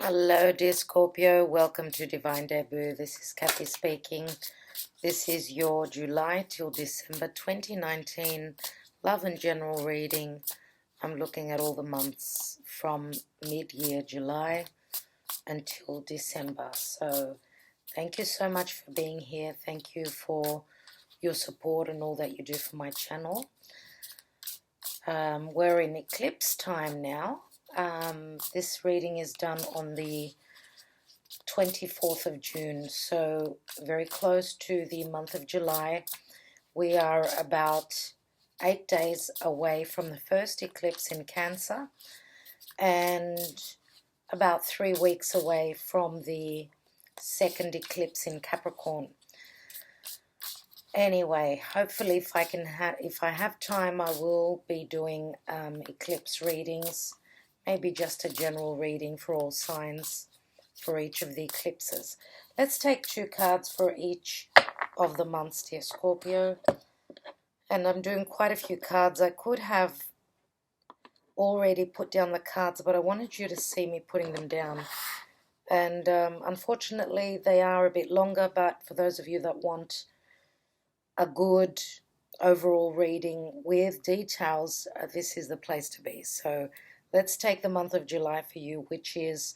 Hello, dear Scorpio. Welcome to Divine Debut. This is Kathy speaking. This is your July till December 2019 love and general reading. I'm looking at all the months from mid-year July until December. So thank you so much for being here. Thank you for your support and all that you do for my channel. We're in eclipse time now. This reading is done on the 24th of June, so very close to the month of July. We are about 8 days away from the first eclipse in Cancer and about 3 weeks away from the second eclipse in Capricorn. Anyway, hopefully if I have time, I will be doing eclipse readings, maybe just a general reading for all signs for each of the eclipses. Let's take 2 cards for each of the months, dear Scorpio. And I'm doing quite a few cards. I could have already put down the cards, but I wanted you to see me putting them down. And unfortunately, they are a bit longer, but for those of you that want a good overall reading with details, this is the place to be. So let's take the month of July for you, which is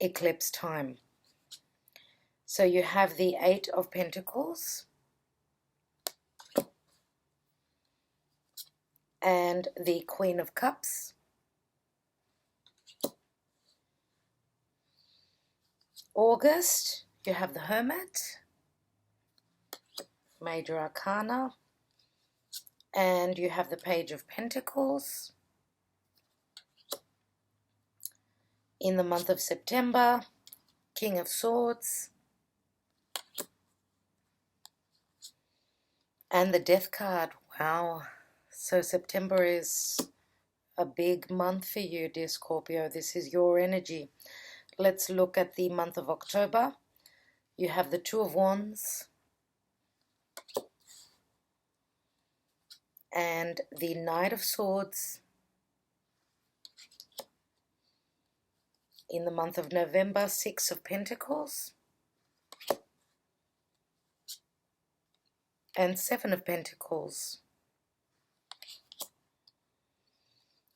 eclipse time. So you have the 8 of Pentacles and the Queen of Cups. August, you have the Hermit, Major Arcana, and you have the Page of Pentacles. In the month of September, King of Swords, and the Death card. Wow. So September is a big month for you, dear Scorpio. This is your energy. Let's look at the month of October. You have the 2 of Wands and the Knight of Swords. In the month of November, 6 of Pentacles and 7 of Pentacles.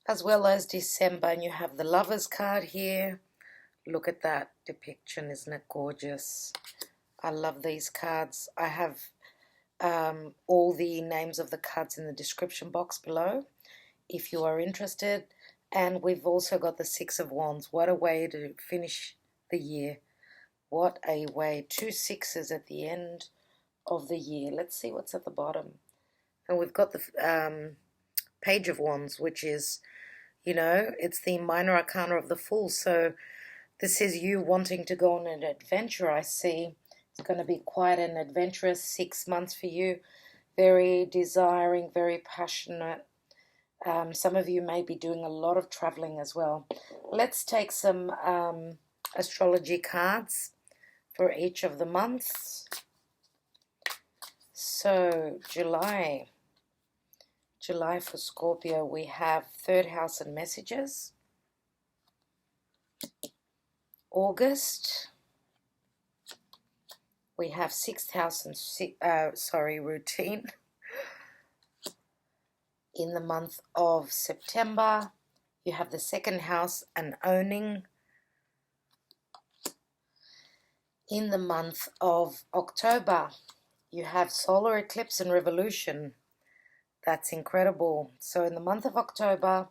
As well as December, and you have the Lovers card here. Look at that depiction, isn't it gorgeous? I love these cards. I have all the names of the cards in the description box below if you are interested. And we've also got the 6 of Wands. What a way to finish the year. What a way. 2 sixes at the end of the year. Let's see what's at the bottom. And we've got the Page of Wands, which is, you know, it's the minor arcana of the Fool. So this is you wanting to go on an adventure, I see. It's going to be quite an adventurous 6 months for you. Very desiring, very passionate. Some of you may be doing a lot of traveling as well. Let's take some astrology cards for each of the months. So July for Scorpio, we have 3rd house and messages. August, we have 6th house and routine. In the month of September, you have the 2nd house and owning. In the month of October, you have solar eclipse and revolution. That's incredible. So in the month of October,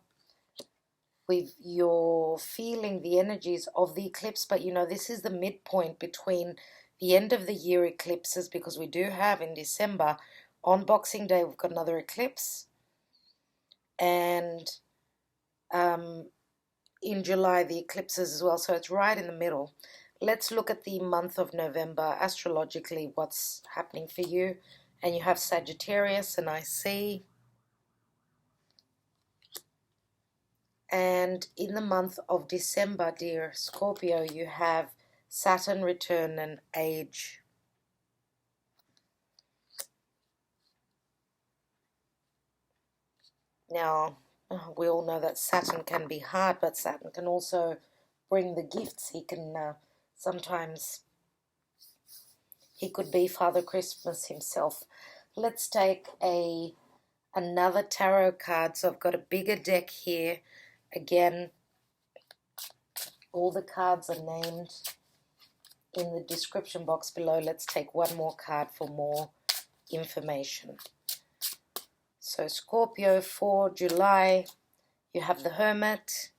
you're feeling the energies of the eclipse, but you know, this is the midpoint between the end of the year eclipses, because we do have in December, on Boxing Day, we've got another eclipse. And in July, the eclipses as well. So it's right in the middle. Let's look at the month of November, astrologically, what's happening for you. And you have Sagittarius, and I see. And in the month of December, dear Scorpio, you have Saturn Return and Age. Now, we all know that Saturn can be hard, but Saturn can also bring the gifts. He can sometimes, he could be Father Christmas himself. Let's take another tarot card. So I've got a bigger deck here. Again, all the cards are named in the description box below. Let's take one more card for more information. So Scorpio for July, you have the Hermit.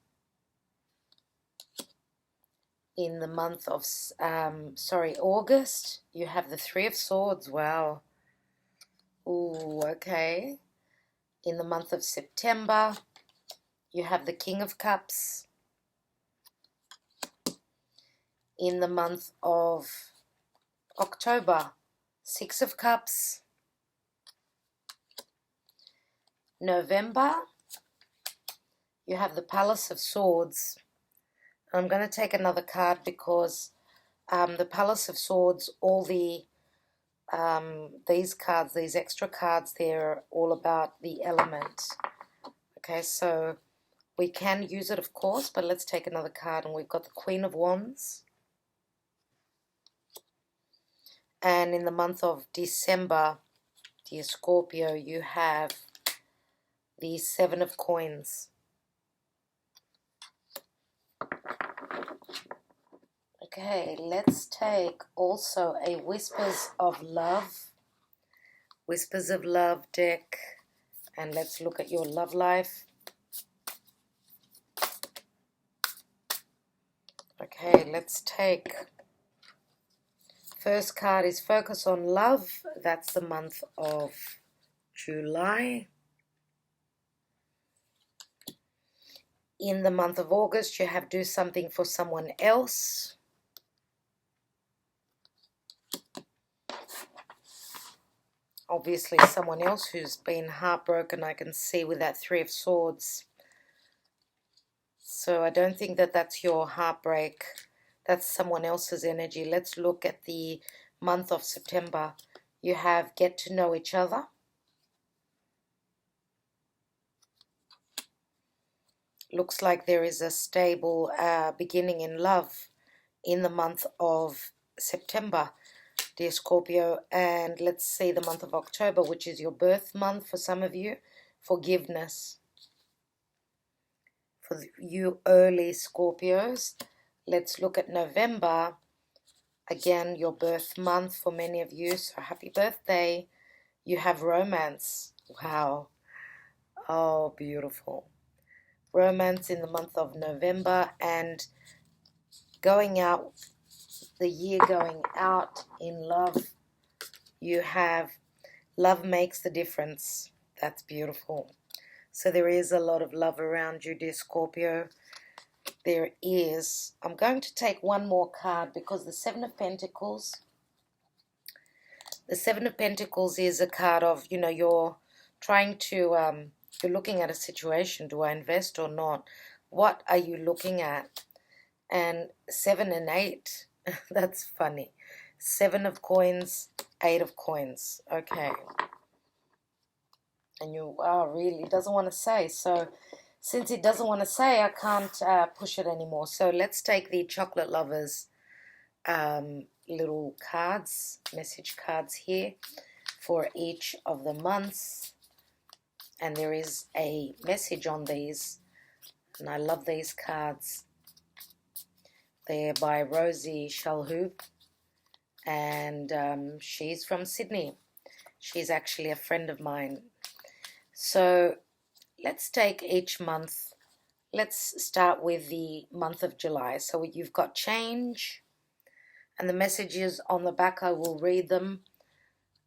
In the month of, August, you have the Three of Swords. Wow. Ooh, okay. In the month of September, you have the King of Cups. In the month of October, Six of Cups. November, you have the Palace of Swords. I'm going to take another card because the Palace of Swords, all the these cards, these extra cards, they're all about the element. Okay, so we can use it, of course, but let's take another card, and we've got the Queen of Wands. And in the month of December, dear Scorpio, you have the Seven of Coins. Okay, let's take also a Whispers of Love deck, and let's look at your love life. Okay, let's take, first card is Focus on Love. That's the month of July. In the month of August, you have Do Something for Someone Else. Obviously someone else who's been heartbroken, I can see with that Three of Swords. So I don't think that that's your heartbreak. That's someone else's energy. Let's look at the month of September. You have Get to Know Each Other. Looks like there is a stable beginning in love in the month of September, dear Scorpio. And let's see the month of October, which is your birth month for some of you. Forgiveness. For you early Scorpios. Let's look at November. Again, your birth month for many of you. So happy birthday. You have romance. Wow. Oh, beautiful. Romance in the month of November, and going out, the year going out in love. You have Love Makes the Difference. That's beautiful. So there is a lot of love around you, dear Scorpio. There is. I'm going to take one more card because the Seven of Pentacles. The Seven of Pentacles is a card of, you know, you're trying to, you're looking at a situation. Do I invest or not? What are you looking at? And 7 and 8. That's funny. 7 of Coins, 8 of Coins. Okay. And you really doesn't want to say. So since it doesn't want to say, I can't push it anymore. So let's take the Chocolate Lovers little cards, message cards here for each of the months. And there is a message on these. And I love these cards. They're by Rosie Shalhoub. And she's from Sydney. She's actually a friend of mine. So let's take each month. Let's start with the month of July. So you've got change. And the messages on the back, I will read them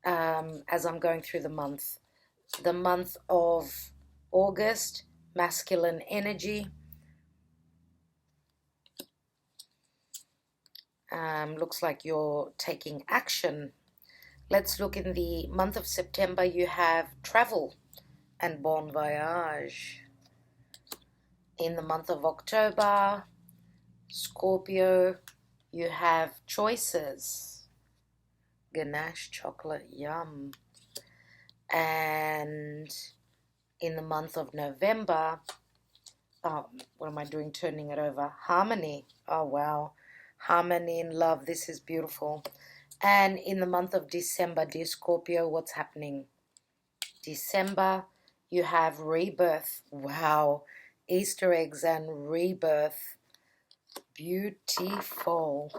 as I'm going through the month. The month of August, masculine energy. Looks like you're taking action. Let's look in the month of September. You have travel and bon voyage. In the month of October, Scorpio, you have choices. Ganache chocolate, yum. And in the month of November, what am I doing? Turning it over. Harmony. Oh, wow. Harmony in love. This is beautiful. And in the month of December, dear Scorpio, what's happening? December, you have rebirth. Wow. Easter eggs and rebirth. Beautiful.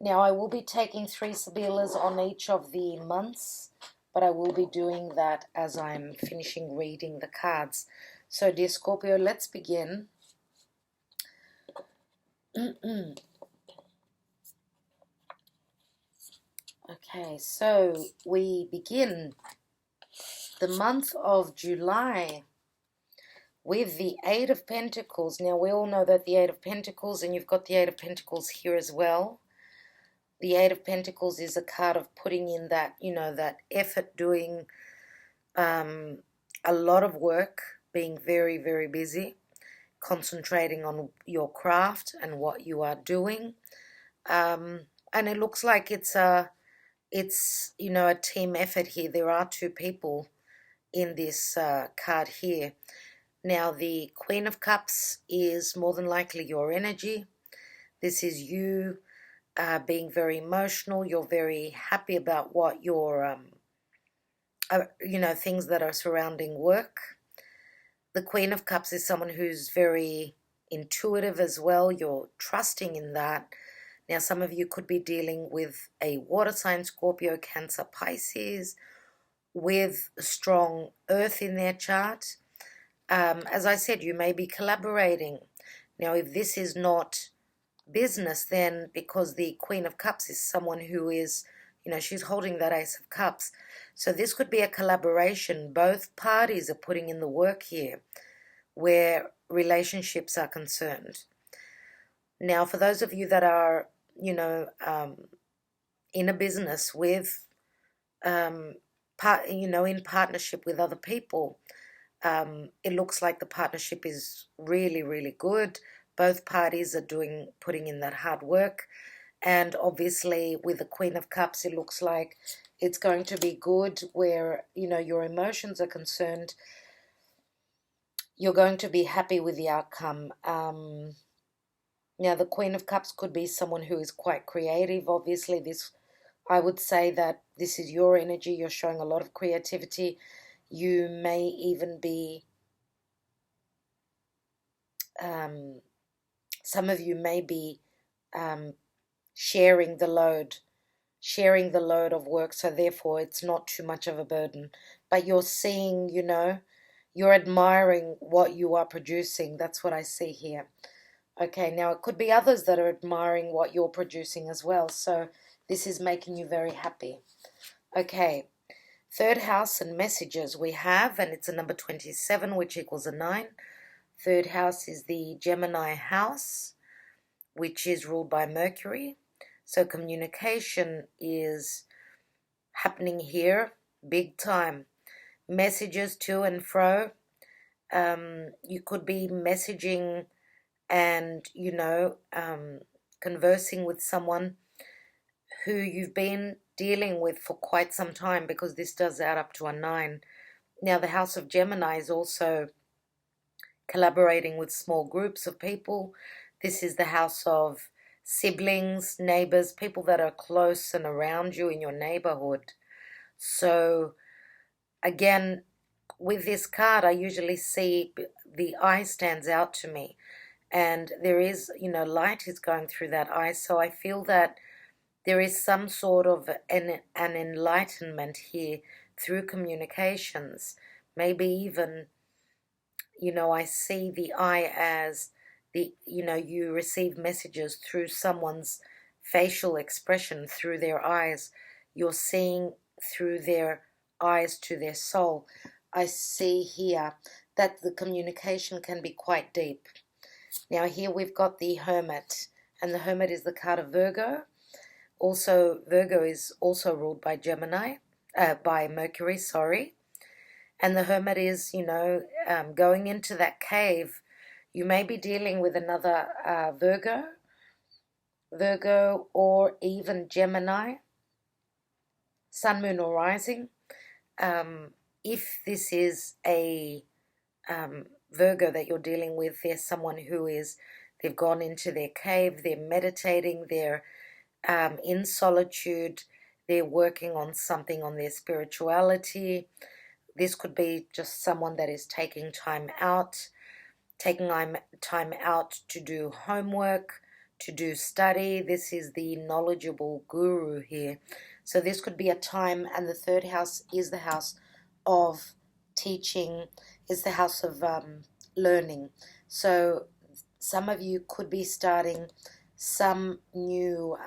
Now, I will be taking 3 Sibillas on each of the months, but I will be doing that as I'm finishing reading the cards. So, dear Scorpio, let's begin. Okay, so we begin the month of July with the Eight of Pentacles. Now, we all know that the Eight of Pentacles, and you've got the Eight of Pentacles here as well. The Eight of Pentacles is a card of putting in that, that effort, doing a lot of work, being very, very busy, concentrating on your craft and what you are doing. And it looks like it's a team effort here. There are 2 people in this card here. Now, the Queen of Cups is more than likely your energy. This is you being very emotional. You're very happy about what your, things that are surrounding work. The Queen of Cups is someone who's very intuitive as well. You're trusting in that. Now, some of you could be dealing with a water sign, Scorpio, Cancer, Pisces, with strong earth in their chart. As I said, you may be collaborating. Now, if this is not business, then because the Queen of Cups is someone who is, she's holding that Ace of Cups. So this could be a collaboration. Both parties are putting in the work here where relationships are concerned. Now, for those of you that are, in a business with, in partnership with other people, it looks like the partnership is really, really good. Both parties are putting in that hard work. And obviously with the Queen of Cups, it looks like it's going to be good where, your emotions are concerned. You're going to be happy with the outcome. Now, the Queen of Cups could be someone who is quite creative. Obviously, I would say that this is your energy. You're showing a lot of creativity. You may even be, some of you may be sharing the load of work, so therefore it's not too much of a burden. But you're seeing, you're admiring what you are producing. That's what I see here. Okay, now it could be others that are admiring what you're producing as well. So this is making you very happy. Okay, 3rd house and messages we have, and it's a number 27, which equals a 9. 3rd house is the Gemini house, which is ruled by Mercury. So communication is happening here big time. Messages to and fro. You could be messaging and, conversing with someone who you've been dealing with for quite some time, because this does add up to a 9. Now, the House of Gemini is also collaborating with small groups of people. This is the house of siblings, neighbors, people that are close and around you in your neighborhood. So, again, with this card, I usually see the eye stands out to me. And there is, light is going through that eye. So I feel that there is some sort of an enlightenment here through communications. Maybe even, I see the eye as you receive messages through someone's facial expression, through their eyes. You're seeing through their eyes to their soul. I see here that the communication can be quite deep. Now here we've got the Hermit, and the Hermit is the card of Virgo. Also, Virgo is also ruled by by Mercury, sorry. And the Hermit is, going into that cave. You may be dealing with another Virgo, or even Gemini, Sun, Moon, or Rising. If this is a Virgo that you're dealing with, there's someone who is, they've gone into their cave, they're meditating, they're in solitude, they're working on something on their spirituality. This could be just someone that is taking time out to do homework, to do study. This is the knowledgeable guru here. So this could be a time, and the third house is the house of teaching, is the house of learning. So some of you could be starting some new,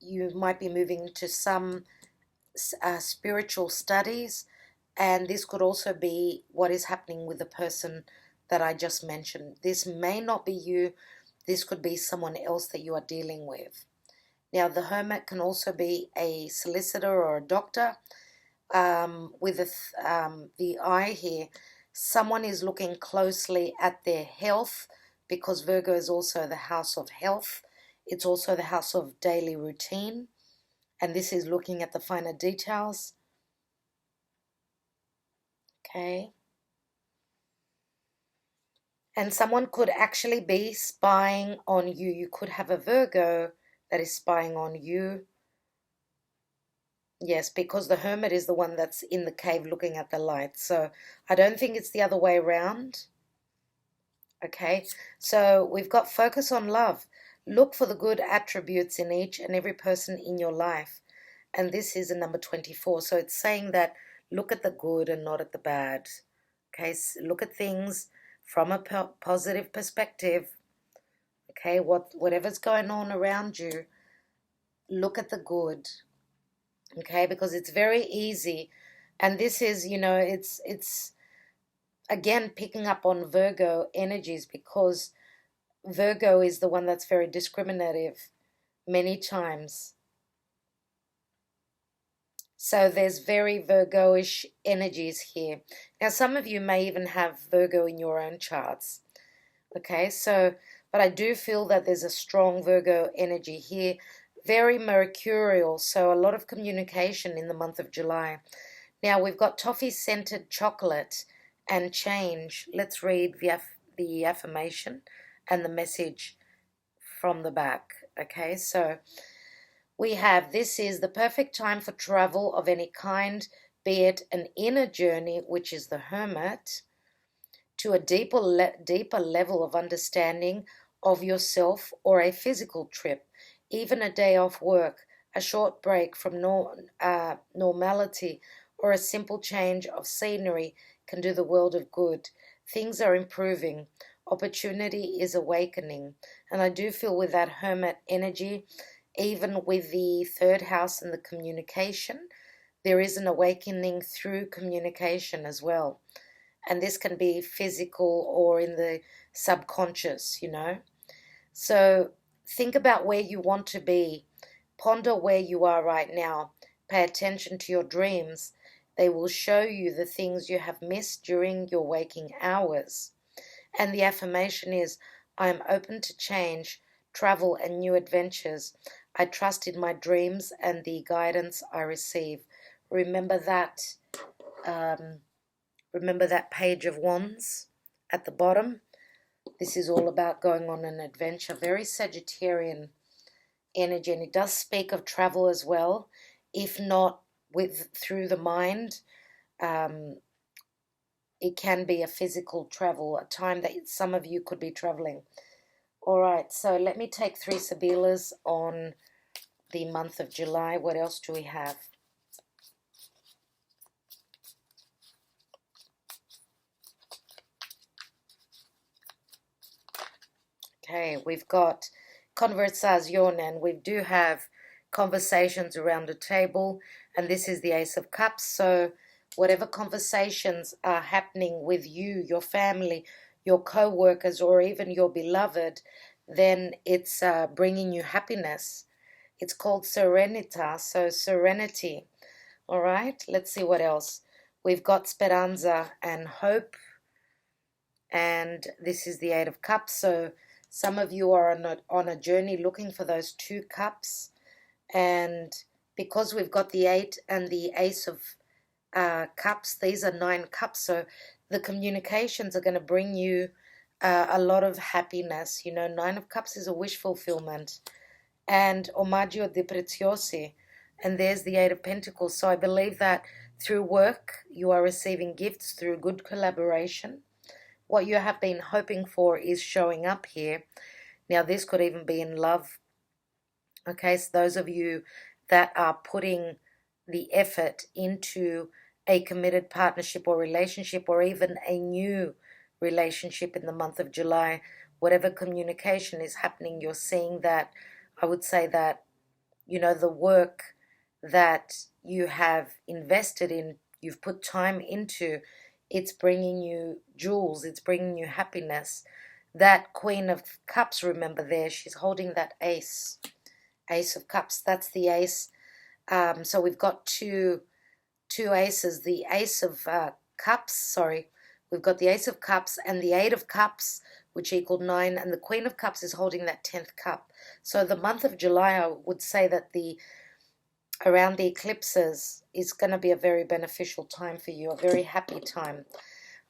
you might be moving into some spiritual studies, and this could also be what is happening with the person that I just mentioned. This may not be you, this could be someone else that you are dealing with. Now, the Hermit can also be a solicitor or a doctor. With the eye here, someone is looking closely at their health, because Virgo is also the house of health. It's also the house of daily routine, and this is looking at the finer details. Okay. And someone could actually be spying on you. You could have a Virgo that is spying on you. Yes, because the Hermit is the one that's in the cave looking at the light. So I don't think it's the other way around. Okay, so we've got focus on love. Look for the good attributes in each and every person in your life. And this is a number 24. So it's saying that look at the good and not at the bad. Okay, so look at things from a positive perspective. Okay, whatever's going on around you, look at the good. Okay, because it's very easy, and this is, you know, it's again picking up on Virgo energies, because Virgo is the one that's very discriminative many times. So there's very Virgo-ish energies here. Now, some of you may even have Virgo in your own charts. Okay, so, but I do feel that there's a strong Virgo energy here. Very mercurial, so a lot of communication in the month of July. Now, we've got toffee-scented chocolate and change. Let's read the affirmation and the message from the back. Okay, so we have, this is the perfect time for travel of any kind, be it an inner journey, which is the Hermit, to a deeper level of understanding of yourself, or a physical trip, even a day off work, a short break from normality, or a simple change of scenery can do the world of good. Things are improving. Opportunity is awakening. And I do feel with that Hermit energy, even with the third house and the communication, there is an awakening through communication as well. And this can be physical or in the subconscious, you know. So think about where you want to be. Ponder where you are right now. Pay attention to your dreams. They will show you the things you have missed during your waking hours. And the affirmation is, I am open to change, travel, and new adventures. I trust in my dreams and the guidance I receive. Remember that. Remember that Page of Wands at the bottom? This is all about going on an adventure. Very Sagittarian energy, and it does speak of travel as well, if not through the mind. It can be a physical travel, a time that some of you could be traveling. All right, so let me take 3 Sibillas on the month of July. What else do we have? Okay, we've got conversazione, and we do have conversations around a table, and this is the Ace of Cups. So whatever conversations are happening with you, your family, your co-workers, or even your beloved, then it's bringing you happiness. It's called Serenita, so serenity. All right, let's see what else. We've got Speranza and Hope, and this is the 8 of Cups. So some of you are on a journey looking for those 2 cups, and because we've got the 8 and the Ace of Cups, these are 9 cups, so the communications are going to bring you a lot of happiness. You know, Nine of Cups is a wish fulfillment. And Omaggio di Preziosi. And there's the Eight of Pentacles. So I believe that through work, you are receiving gifts through good collaboration. What you have been hoping for is showing up here. Now, this could even be in love. Okay, so those of you that are putting the effort into a committed partnership or relationship, or even a new relationship in the month of July, whatever communication is happening, you're seeing that. I would say that, you know, the work that you have invested in, you've put time into, it's bringing you jewels, it's bringing you happiness. That Queen of Cups, remember there, she's holding that Ace of Cups. That's the Ace. So we've got two aces. The Ace of Cups, sorry. We've got the Ace of Cups and the Eight of Cups, which equaled 9, and the Queen of Cups is holding that 10th cup. So the month of July, I would say that around the eclipses is going to be a very beneficial time for you, a very happy time.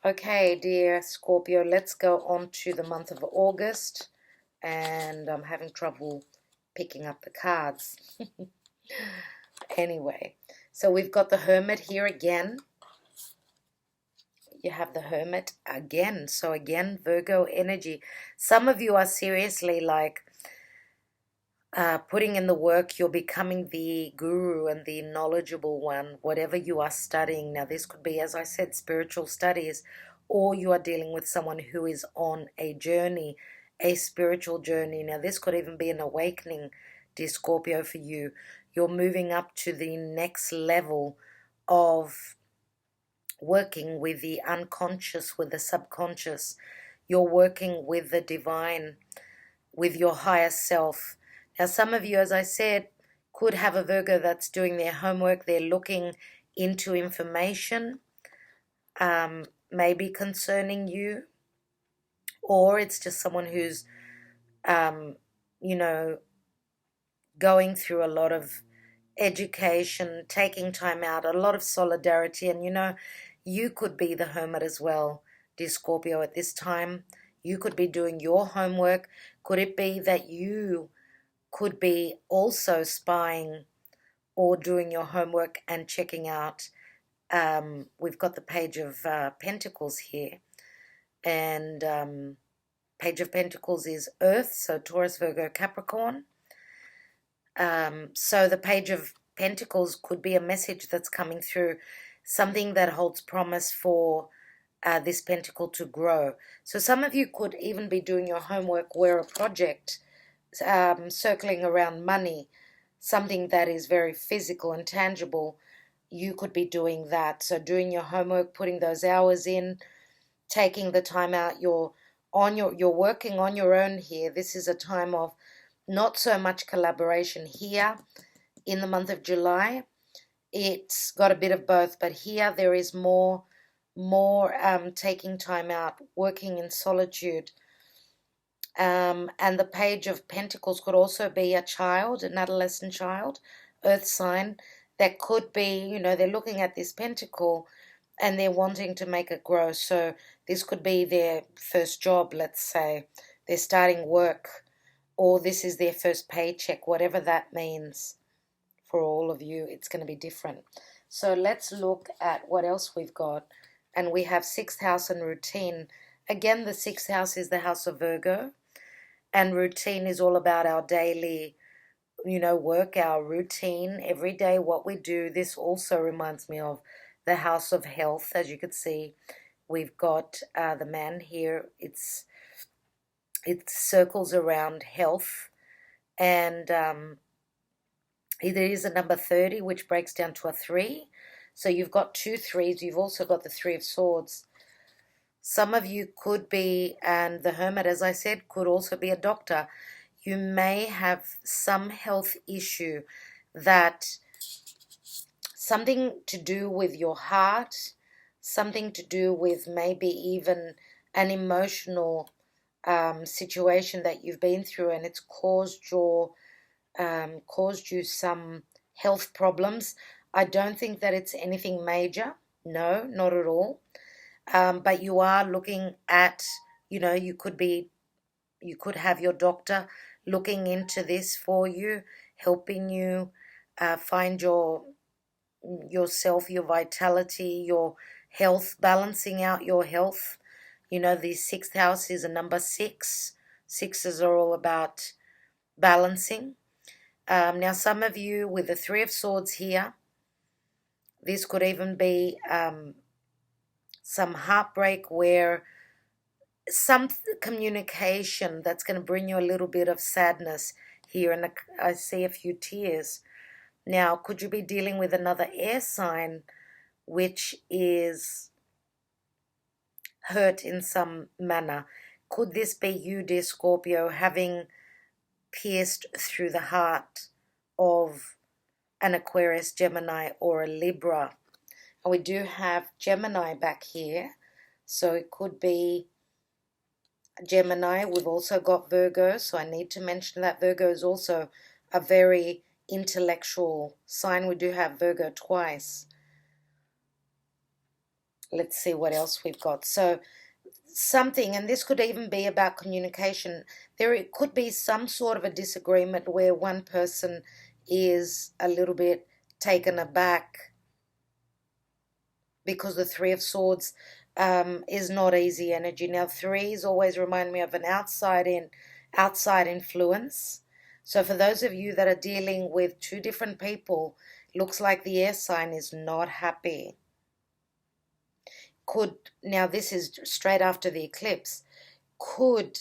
Okay, dear Scorpio, let's go on to the month of August, and I'm having trouble picking up the cards. Anyway, so we've got the Hermit here again. You have the Hermit again. So again, Virgo energy. Some of you are seriously like putting in the work. You're becoming the guru and the knowledgeable one, whatever you are studying. Now, this could be, as I said, spiritual studies, or you are dealing with someone who is on a journey, a spiritual journey. Now, this could even be an awakening, dear Scorpio, for you. You're moving up to the next level of working with the unconscious, with the subconscious. You're working with the divine, with your higher self. Now, some of you, as I said, could have a Virgo that's doing their homework. They're looking into information, maybe concerning you, or it's just someone who's, you know, going through a lot of education, taking time out, a lot of solidarity. And, you know, you could be the Hermit as well, dear Scorpio, at this time. You could be doing your homework. Could it be that you could be also spying or doing your homework and checking out? We've got the Page of Pentacles here. And Page of Pentacles is Earth, so Taurus, Virgo, Capricorn. So the Page of Pentacles could be a message that's coming through, something that holds promise for this pentacle to grow. So some of you could even be doing your homework where a project circling around money, something that is very physical and tangible, you could be doing that. So doing your homework, putting those hours in, taking the time out, you're working on your own here. This is a time of not so much collaboration here in the month of July. It's got a bit of both, but here there is more taking time out, working in solitude. And the Page of Pentacles could also be a child, an adolescent child, earth sign, that could be, you know, they're looking at this pentacle and they're wanting to make it grow. So this could be their first job, let's say. They're starting work, or this is their first paycheck, whatever that means. For all of you, it's going to be different. So let's look at what else we've got. And we have 6th house and routine. Again, the 6th house is the house of Virgo. And routine is all about our daily, you know, work, our routine, every day, what we do. This also reminds me of the house of health. As you can see, we've got the man here. It circles around health. And there is a number 30, which breaks down to a 3. So you've got 2 3s. You've also got the 3 of Swords. Some of you could be, and the Hermit, as I said, could also be a doctor. You may have some health issue, that something to do with your heart, something to do with maybe even an emotional situation that you've been through, and it's caused you some health problems. I don't think that it's anything major. No, not at all. But you are looking at, you could have your doctor looking into this for you, helping you find yourself, your vitality, your health, balancing out your health. The sixth house is a number six. Sixes are all about balancing. Now, some of you with the Three of Swords here, this could even be some heartbreak where some communication that's going to bring you a little bit of sadness here, and I see a few tears. Now, could you be dealing with another air sign which is hurt in some manner? Could this be you, dear Scorpio, having pierced through the heart of an Aquarius, Gemini, or a Libra? And we do have Gemini back here, so it could be Gemini. We've also got Virgo, so I need to mention that Virgo is also a very intellectual sign. We do have Virgo twice. Let's see what else we've got. So something, and this could even be about communication. There could be some sort of a disagreement where one person is a little bit taken aback because the Three of Swords is not easy energy. Now, threes always remind me of an outside influence. So for those of you that are dealing with two different people, looks like the air sign is not happy. Now this is straight after the eclipse. Could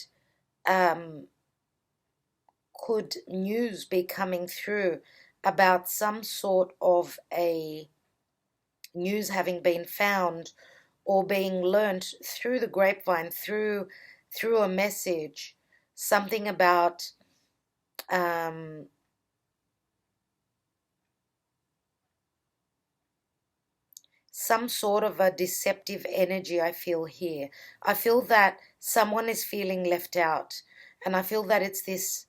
news be coming through about some sort of a news having been found or being learnt through the grapevine, through a message, something about some sort of a deceptive energy I feel here. I feel that someone is feeling left out, and I feel that it's this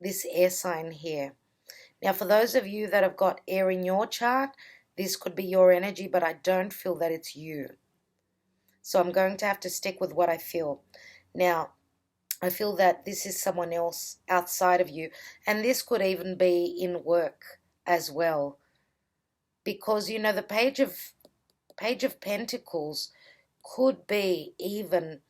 this air sign here. Now, for those of you that have got air in your chart, this could be your energy, but I don't feel that it's you. So I'm going to have to stick with what I feel. Now, I feel that this is someone else outside of you, and this could even be in work as well. Because, the Page of Pentacles could be even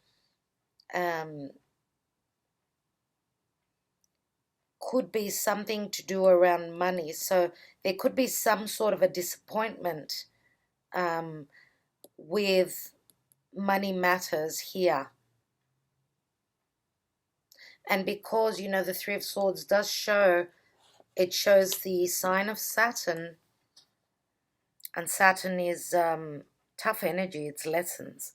could be something to do around money. So there could be some sort of a disappointment with money matters here. And because, the Three of Swords does shows the sign of Saturn, and Saturn is tough energy, it's lessons.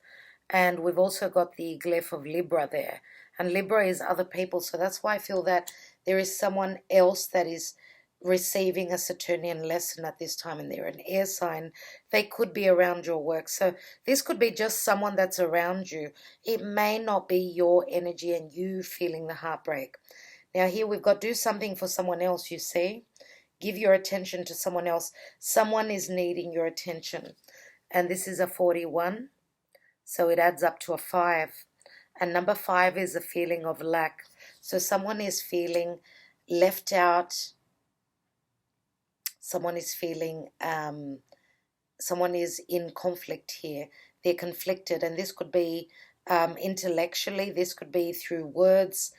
And we've also got the glyph of Libra there. And Libra is other people, so that's why I feel that there is someone else that is receiving a Saturnian lesson at this time, and they're an air sign. They could be around your work. So this could be just someone that's around you. It may not be your energy and you feeling the heartbreak. Now here we've got do something for someone else, you see. Give your attention to someone else. Someone is needing your attention. And this is a 41, so it adds up to a 5. And number 5 is a feeling of lack. So someone is feeling left out. Someone is feeling, someone is in conflict here. They're conflicted, and this could be intellectually. This could be through words.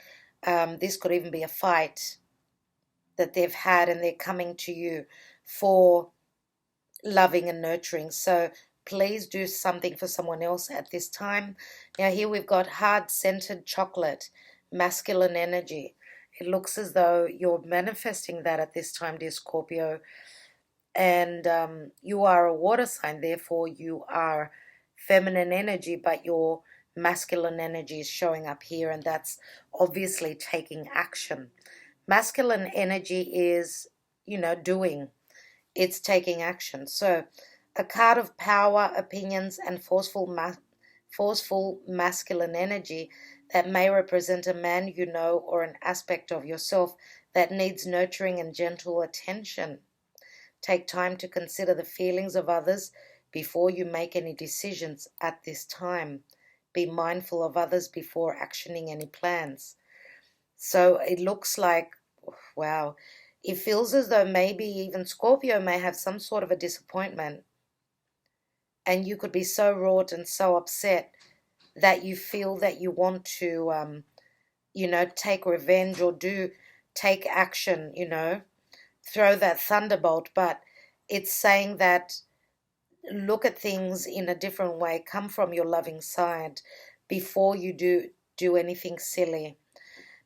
This could even be a fight that they've had, and they're coming to you for loving and nurturing. So please do something for someone else at this time. Now here we've got hard-scented chocolate, masculine energy. It looks as though you're manifesting that at this time, dear Scorpio. And you are a water sign, therefore you are feminine energy, but your masculine energy is showing up here, and that's obviously taking action. Masculine energy is, doing. It's taking action. So a card of power, opinions, and forceful masculine energy that may represent a man you know or an aspect of yourself that needs nurturing and gentle attention. Take time to consider the feelings of others before you make any decisions at this time. Be mindful of others before actioning any plans. So it looks like, wow, it feels as though maybe even Scorpio may have some sort of a disappointment. And you could be so wrought and so upset that you feel that you want to, take revenge or take action, throw that thunderbolt. But it's saying that look at things in a different way, come from your loving side before you do anything silly.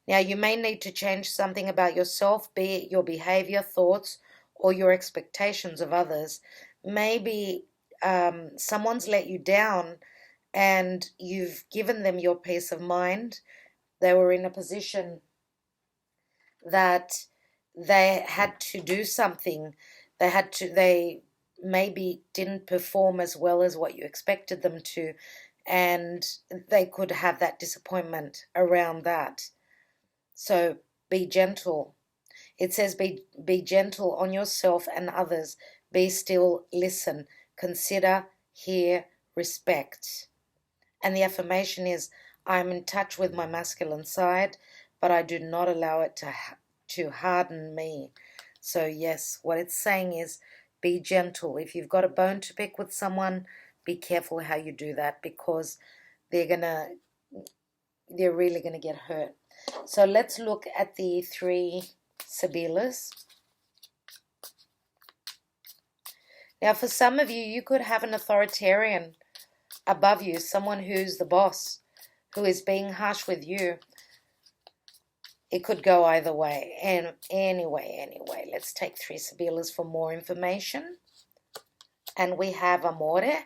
Now, you may need to change something about yourself, be it your behavior, thoughts, or your expectations of others. Maybe someone's let you down and you've given them your peace of mind. They were in a position that they had to do something. They maybe didn't perform as well as what you expected them to, and they could have that disappointment around that. So be gentle. It says be gentle on yourself and others. Be still, listen, consider, hear, respect. And the affirmation is, I'm in touch with my masculine side, but I do not allow it to harden me. So yes, what it's saying is be gentle. If you've got a bone to pick with someone, be careful how you do that, because they're really gonna get hurt. So let's look at the 3 Sibillas. Now, for some of you, you could have an authoritarian above you, someone who's the boss, who is being harsh with you. It could go either way. And anyway, let's take 3 Sibillas for more information. And we have Amore.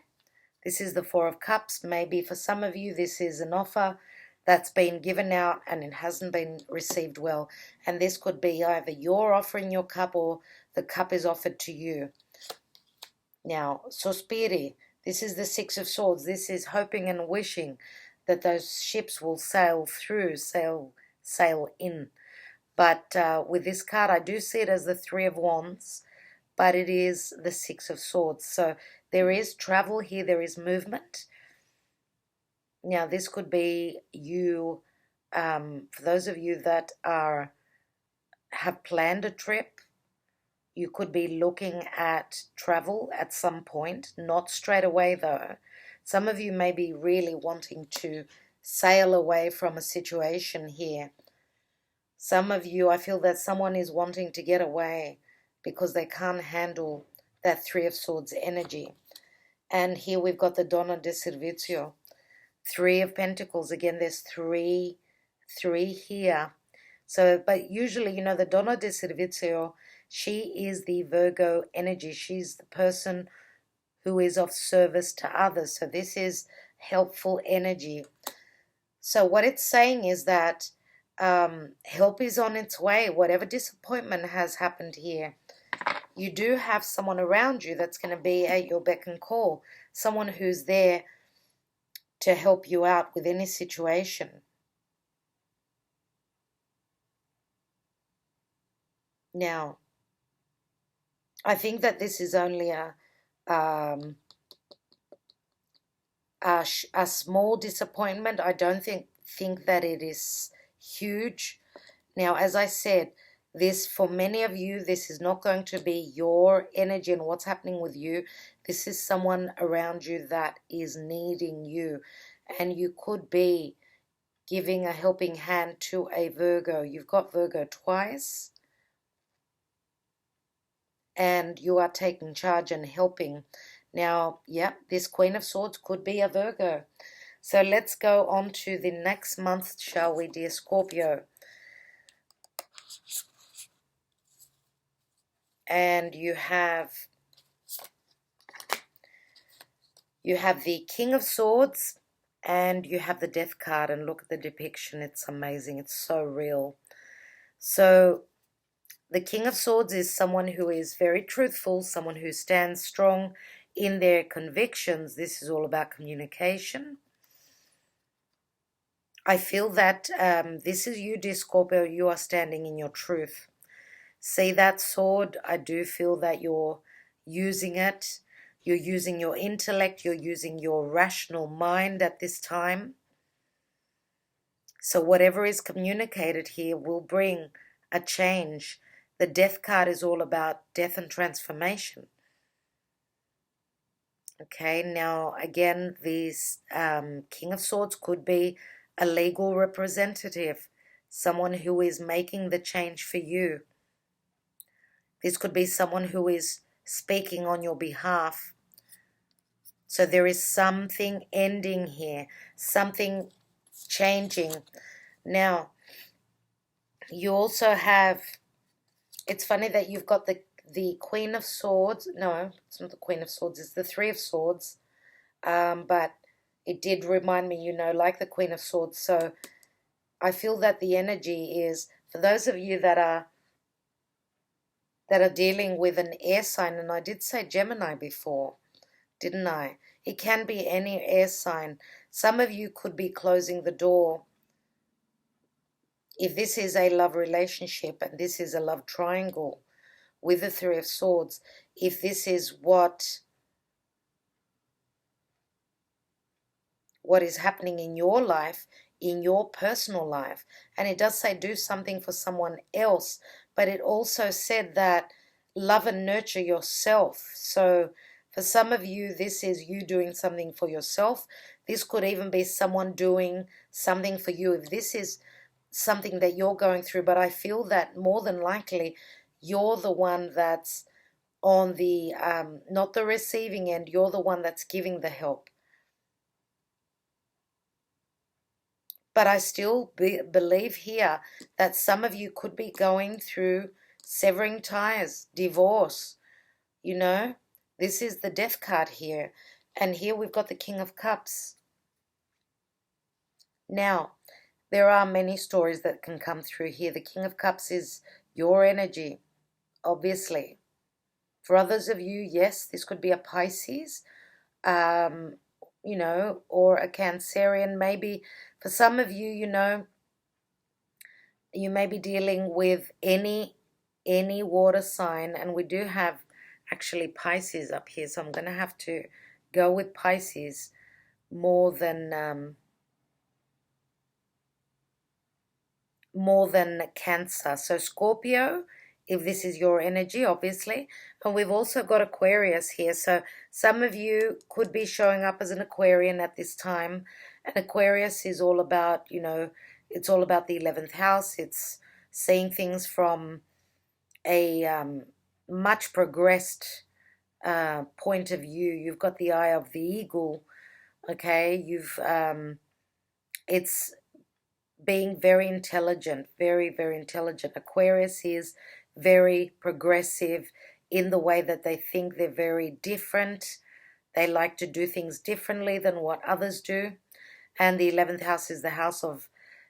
This is the 4 of Cups. Maybe for some of you, this is an offer that's been given out and it hasn't been received well. And this could be either you're offering your cup or the cup is offered to you. Now, Sospiri, this is the 6 of Swords. This is hoping and wishing that those ships will sail in. But with this card, I do see it as the 3 of Wands, but it is the 6 of Swords. So there is travel here, there is movement. Now, this could be you, for those of you that have planned a trip, you could be looking at travel at some point, not straight away though. Some of you may be really wanting to sail away from a situation here. Some of you, I feel that someone is wanting to get away because they can't handle that 3 of Swords energy. And here we've got the Donna de Servizio, 3 of Pentacles. Again, there's three here. So, but usually, the Donna de Servizio, she is the Virgo energy. She's the person who is of service to others. So this is helpful energy. So what it's saying is that help is on its way. Whatever disappointment has happened here, you do have someone around you that's going to be at your beck and call. Someone who's there to help you out with any situation. Now, I think that this is only a small disappointment. I don't think that it is huge. Now, as I said, this, for many of you, this is not going to be your energy and what's happening with you. This is someone around you that is needing you. And you could be giving a helping hand to a Virgo. You've got Virgo twice. And you are taking charge and helping. Now, yeah, this Queen of Swords could be a Virgo. So let's go on to the next month, shall we, dear Scorpio? And you have the King of Swords and you have the Death card. And look at the depiction. It's amazing. It's so real. So the King of Swords is someone who is very truthful, someone who stands strong in their convictions. This is all about communication. I feel that this is you, dear Scorpio. You are standing in your truth. See that sword? I do feel that you're using it. You're using your intellect. You're using your rational mind at this time. So whatever is communicated here will bring a change. The Death card is all about death and transformation. Okay, now again, these King of Swords could be a legal representative, someone who is making the change for you. This could be someone who is speaking on your behalf. So there is something ending here, something changing. Now, you also have, it's funny that you've got the Queen of Swords. No, it's not the Queen of Swords, it's the Three of Swords. But it did remind me, like the Queen of Swords. So I feel that the energy is, for those of you that are dealing with an air sign, and I did say Gemini before, didn't I? It can be any air sign. Some of you could be closing the door. If this is a love relationship and this is a love triangle with the Three of Swords, if this is what is happening in your life, in your personal life, and it does say do something for someone else, but it also said that love and nurture yourself. So for some of you, this is you doing something for yourself. This could even be someone doing something for you. If this is something that you're going through, but I feel that more than likely you're the one that's on the not the receiving end, you're the one that's giving the help. But I still believe here that some of you could be going through severing ties, divorce. This is the Death card here, and here we've got the King of Cups. Now, there are many stories that can come through here. The King of Cups is your energy, obviously. For others of you, yes, this could be a Pisces, or a Cancerian. Maybe for some of you, you may be dealing with any water sign, and we do have actually Pisces up here, so I'm going to have to go with Pisces more than Cancer. So Scorpio, if this is your energy, obviously. And we've also got Aquarius here. So some of you could be showing up as an Aquarian at this time. And Aquarius is all about, it's all about the 11th house. It's seeing things from a much progressed point of view. You've got the eye of the eagle, okay? It's being very intelligent, very, very intelligent. Aquarius is very progressive in the way that they think. They're very different. They like to do things differently than what others do. And the 11th house is the house of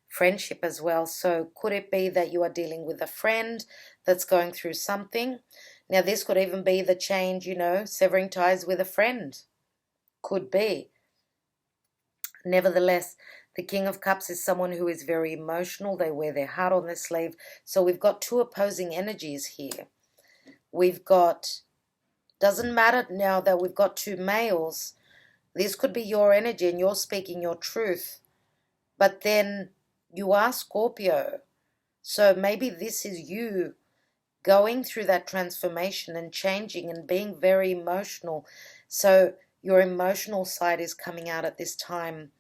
friendship as well. So could it be that you are dealing with a friend that's going through something? Now this could even be the change, severing ties with a friend. Could be. Nevertheless, the King of Cups is someone who is very emotional. They wear their heart on their sleeve. So we've got two opposing energies here. We've got, doesn't matter now that we've got two males. This could be your energy and you're speaking your truth. But then you are Scorpio. So maybe this is you going through that transformation and changing and being very emotional. So your emotional side is coming out at this time.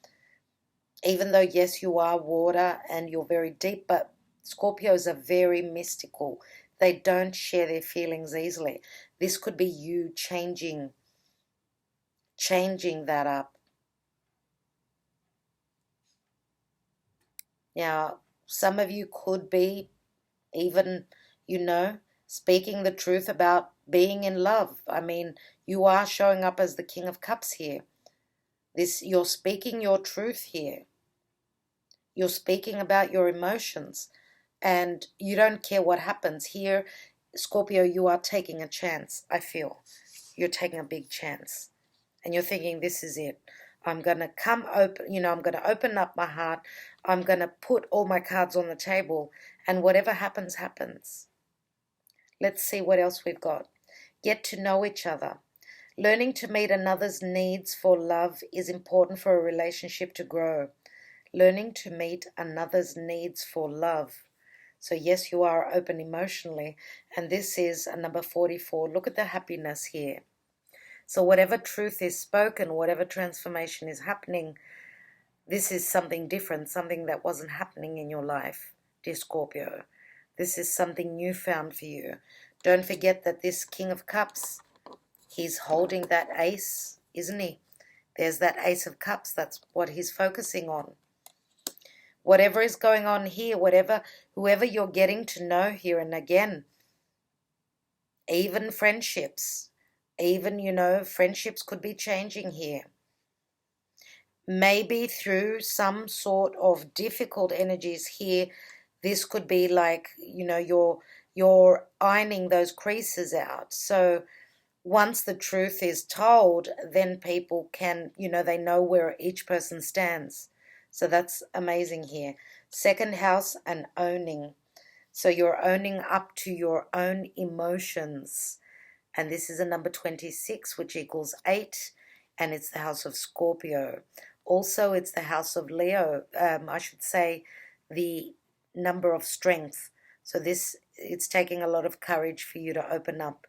Even though, yes, you are water and you're very deep, but Scorpios are very mystical. They don't share their feelings easily. This could be you changing that up. Now, some of you could be even, speaking the truth about being in love. I mean, you are showing up as the King of Cups here. You're speaking your truth here. You're speaking about your emotions. And you don't care what happens. Here, Scorpio, you are taking a chance, I feel. You're taking a big chance. And you're thinking, this is it. I'm going to I'm going to open up my heart. I'm going to put all my cards on the table. And whatever happens, happens. Let's see what else we've got. Get to know each other. Learning to meet another's needs for love is important for a relationship to grow. Learning to meet another's needs for love. So yes, you are open emotionally. And this is a number 44. Look at the happiness here. So whatever truth is spoken, whatever transformation is happening, this is something different, something that wasn't happening in your life, dear Scorpio. This is something newfound for you. Don't forget that this King of Cups, he's holding that ace, isn't he? There's that Ace of Cups. That's what he's focusing on. Whatever is going on here, whoever you're getting to know here, and again, even friendships, friendships could be changing here. Maybe through some sort of difficult energies here, this could be like, you're ironing those creases out. So once the truth is told, then people can, they know where each person stands. So that's amazing here. Second house and owning. So you're owning up to your own emotions. And this is a number 26, which equals 8. And it's the house of Scorpio. Also, it's the house of Leo. I should say the number of strength. So it's taking a lot of courage for you to open up.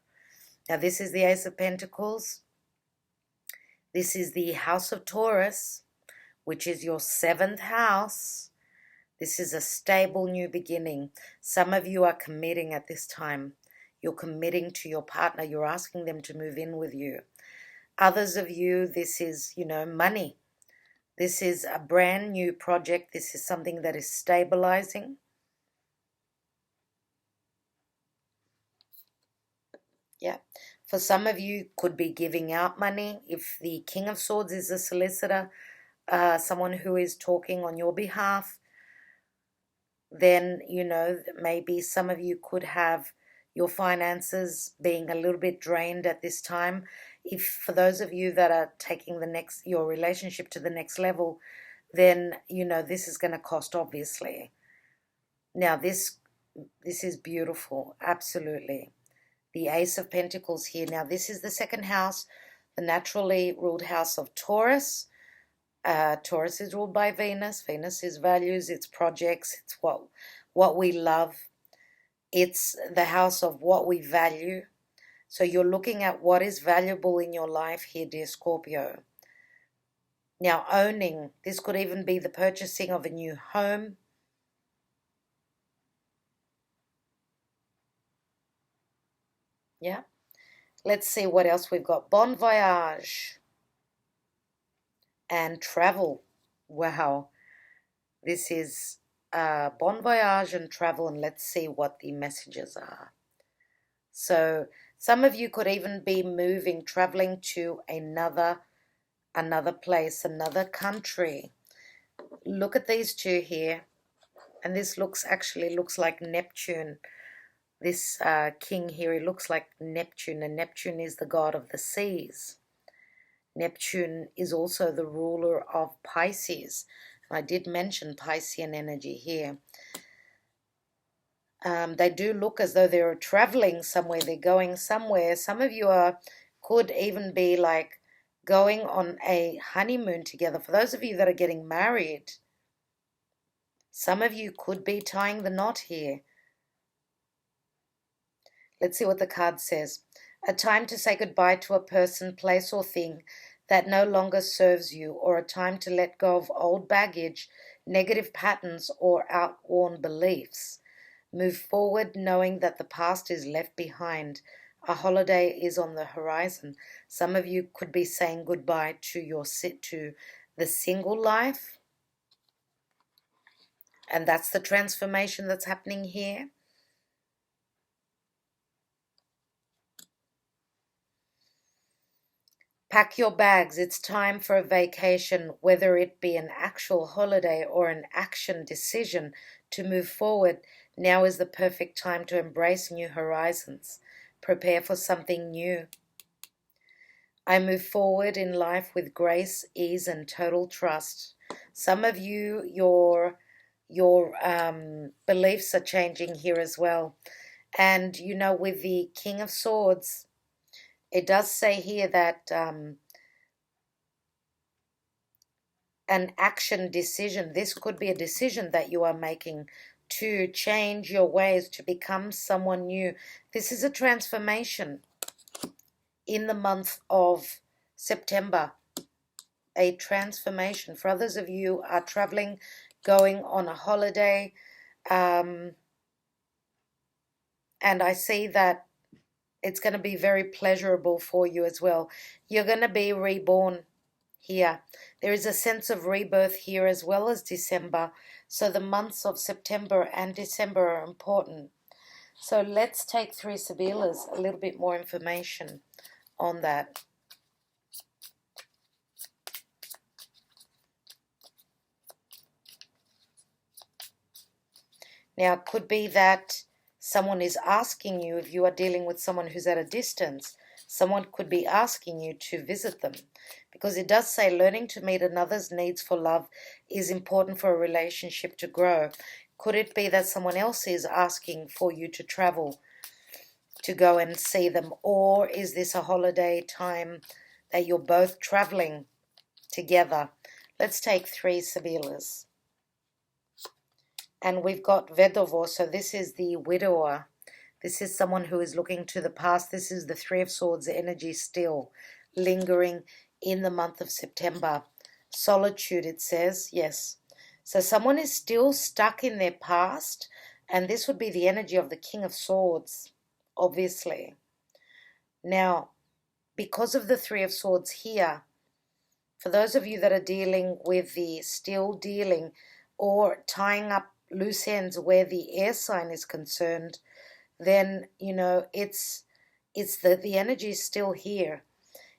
Now, this is the Ace of Pentacles. This is the house of Taurus, which is your 7th house. This is a stable new beginning. Some of you are committing at this time. You're committing to your partner. You're asking them to move in with you. Others of you, this is, money. This is a brand new project. This is something that is stabilizing. Yeah. For some of you, could be giving out money. If the King of Swords is a solicitor, someone who is talking on your behalf, then, maybe some of you could have your finances being a little bit drained at this time. If for those of you that are taking your relationship to the next level, then, this is going to cost, obviously. Now, this is beautiful. Absolutely. The Ace of Pentacles here. Now, this is the 2nd house, the naturally ruled house of Taurus. Taurus is ruled by Venus. Venus is values, it's projects, it's what we love. It's the house of what we value. So you're looking at what is valuable in your life here, dear Scorpio. Now, owning, this could even be the purchasing of a new home. Yeah. Let's see what else we've got. Bon voyage and travel. Wow. This is bon voyage and travel, and let's see what the messages are. So some of you could even be moving, traveling to another place, another country. Look at these two here. And this actually looks like Neptune. This king here, he looks like Neptune, and Neptune is the god of the seas. Neptune is also the ruler of Pisces. I did mention Piscean energy here. They do look as though they're traveling somewhere. They're going somewhere. Some of you could even be like going on a honeymoon together. For those of you that are getting married, some of you could be tying the knot here. Let's see what the card says. A time to say goodbye to a person, place, or thing that no longer serves you, or a time to let go of old baggage, negative patterns, or outworn beliefs. Move forward knowing that the past is left behind. A holiday is on the horizon. Some of you could be saying goodbye to the single life. And that's the transformation that's happening here. Pack your bags. It's time for a vacation, whether it be an actual holiday or an action decision to move forward. Now is the perfect time to embrace new horizons. Prepare for something new. I move forward in life with grace, ease, and total trust. Some of you, your beliefs are changing here as well. And, with the King of Swords, it does say here that an action decision, this could be a decision that you are making to change your ways, to become someone new. This is a transformation in the month of September, a transformation. For others of you are traveling, going on a holiday, and I see that it's going to be very pleasurable for you as well. You're going to be reborn here. There is a sense of rebirth here as well as December. So the months of September and December are important. So let's take 3 Sibillas, a little bit more information on that. Now, it could be that someone is asking you, if you are dealing with someone who's at a distance, someone could be asking you to visit them. Because it does say learning to meet another's needs for love is important for a relationship to grow. Could it be that someone else is asking for you to travel, to go and see them? Or is this a holiday time that you're both traveling together? Let's take 3 Sibillas. And we've got Vedovo, so this is the widower. This is someone who is looking to the past. This is the 3 of Swords energy still lingering in the month of September. Solitude, it says, yes. So someone is still stuck in their past, and this would be the energy of the King of Swords, obviously. Now, because of the 3 of Swords here, for those of you that are dealing with the still dealing or tying up loose ends where the air sign is concerned, then, you know, it's the energy is still here.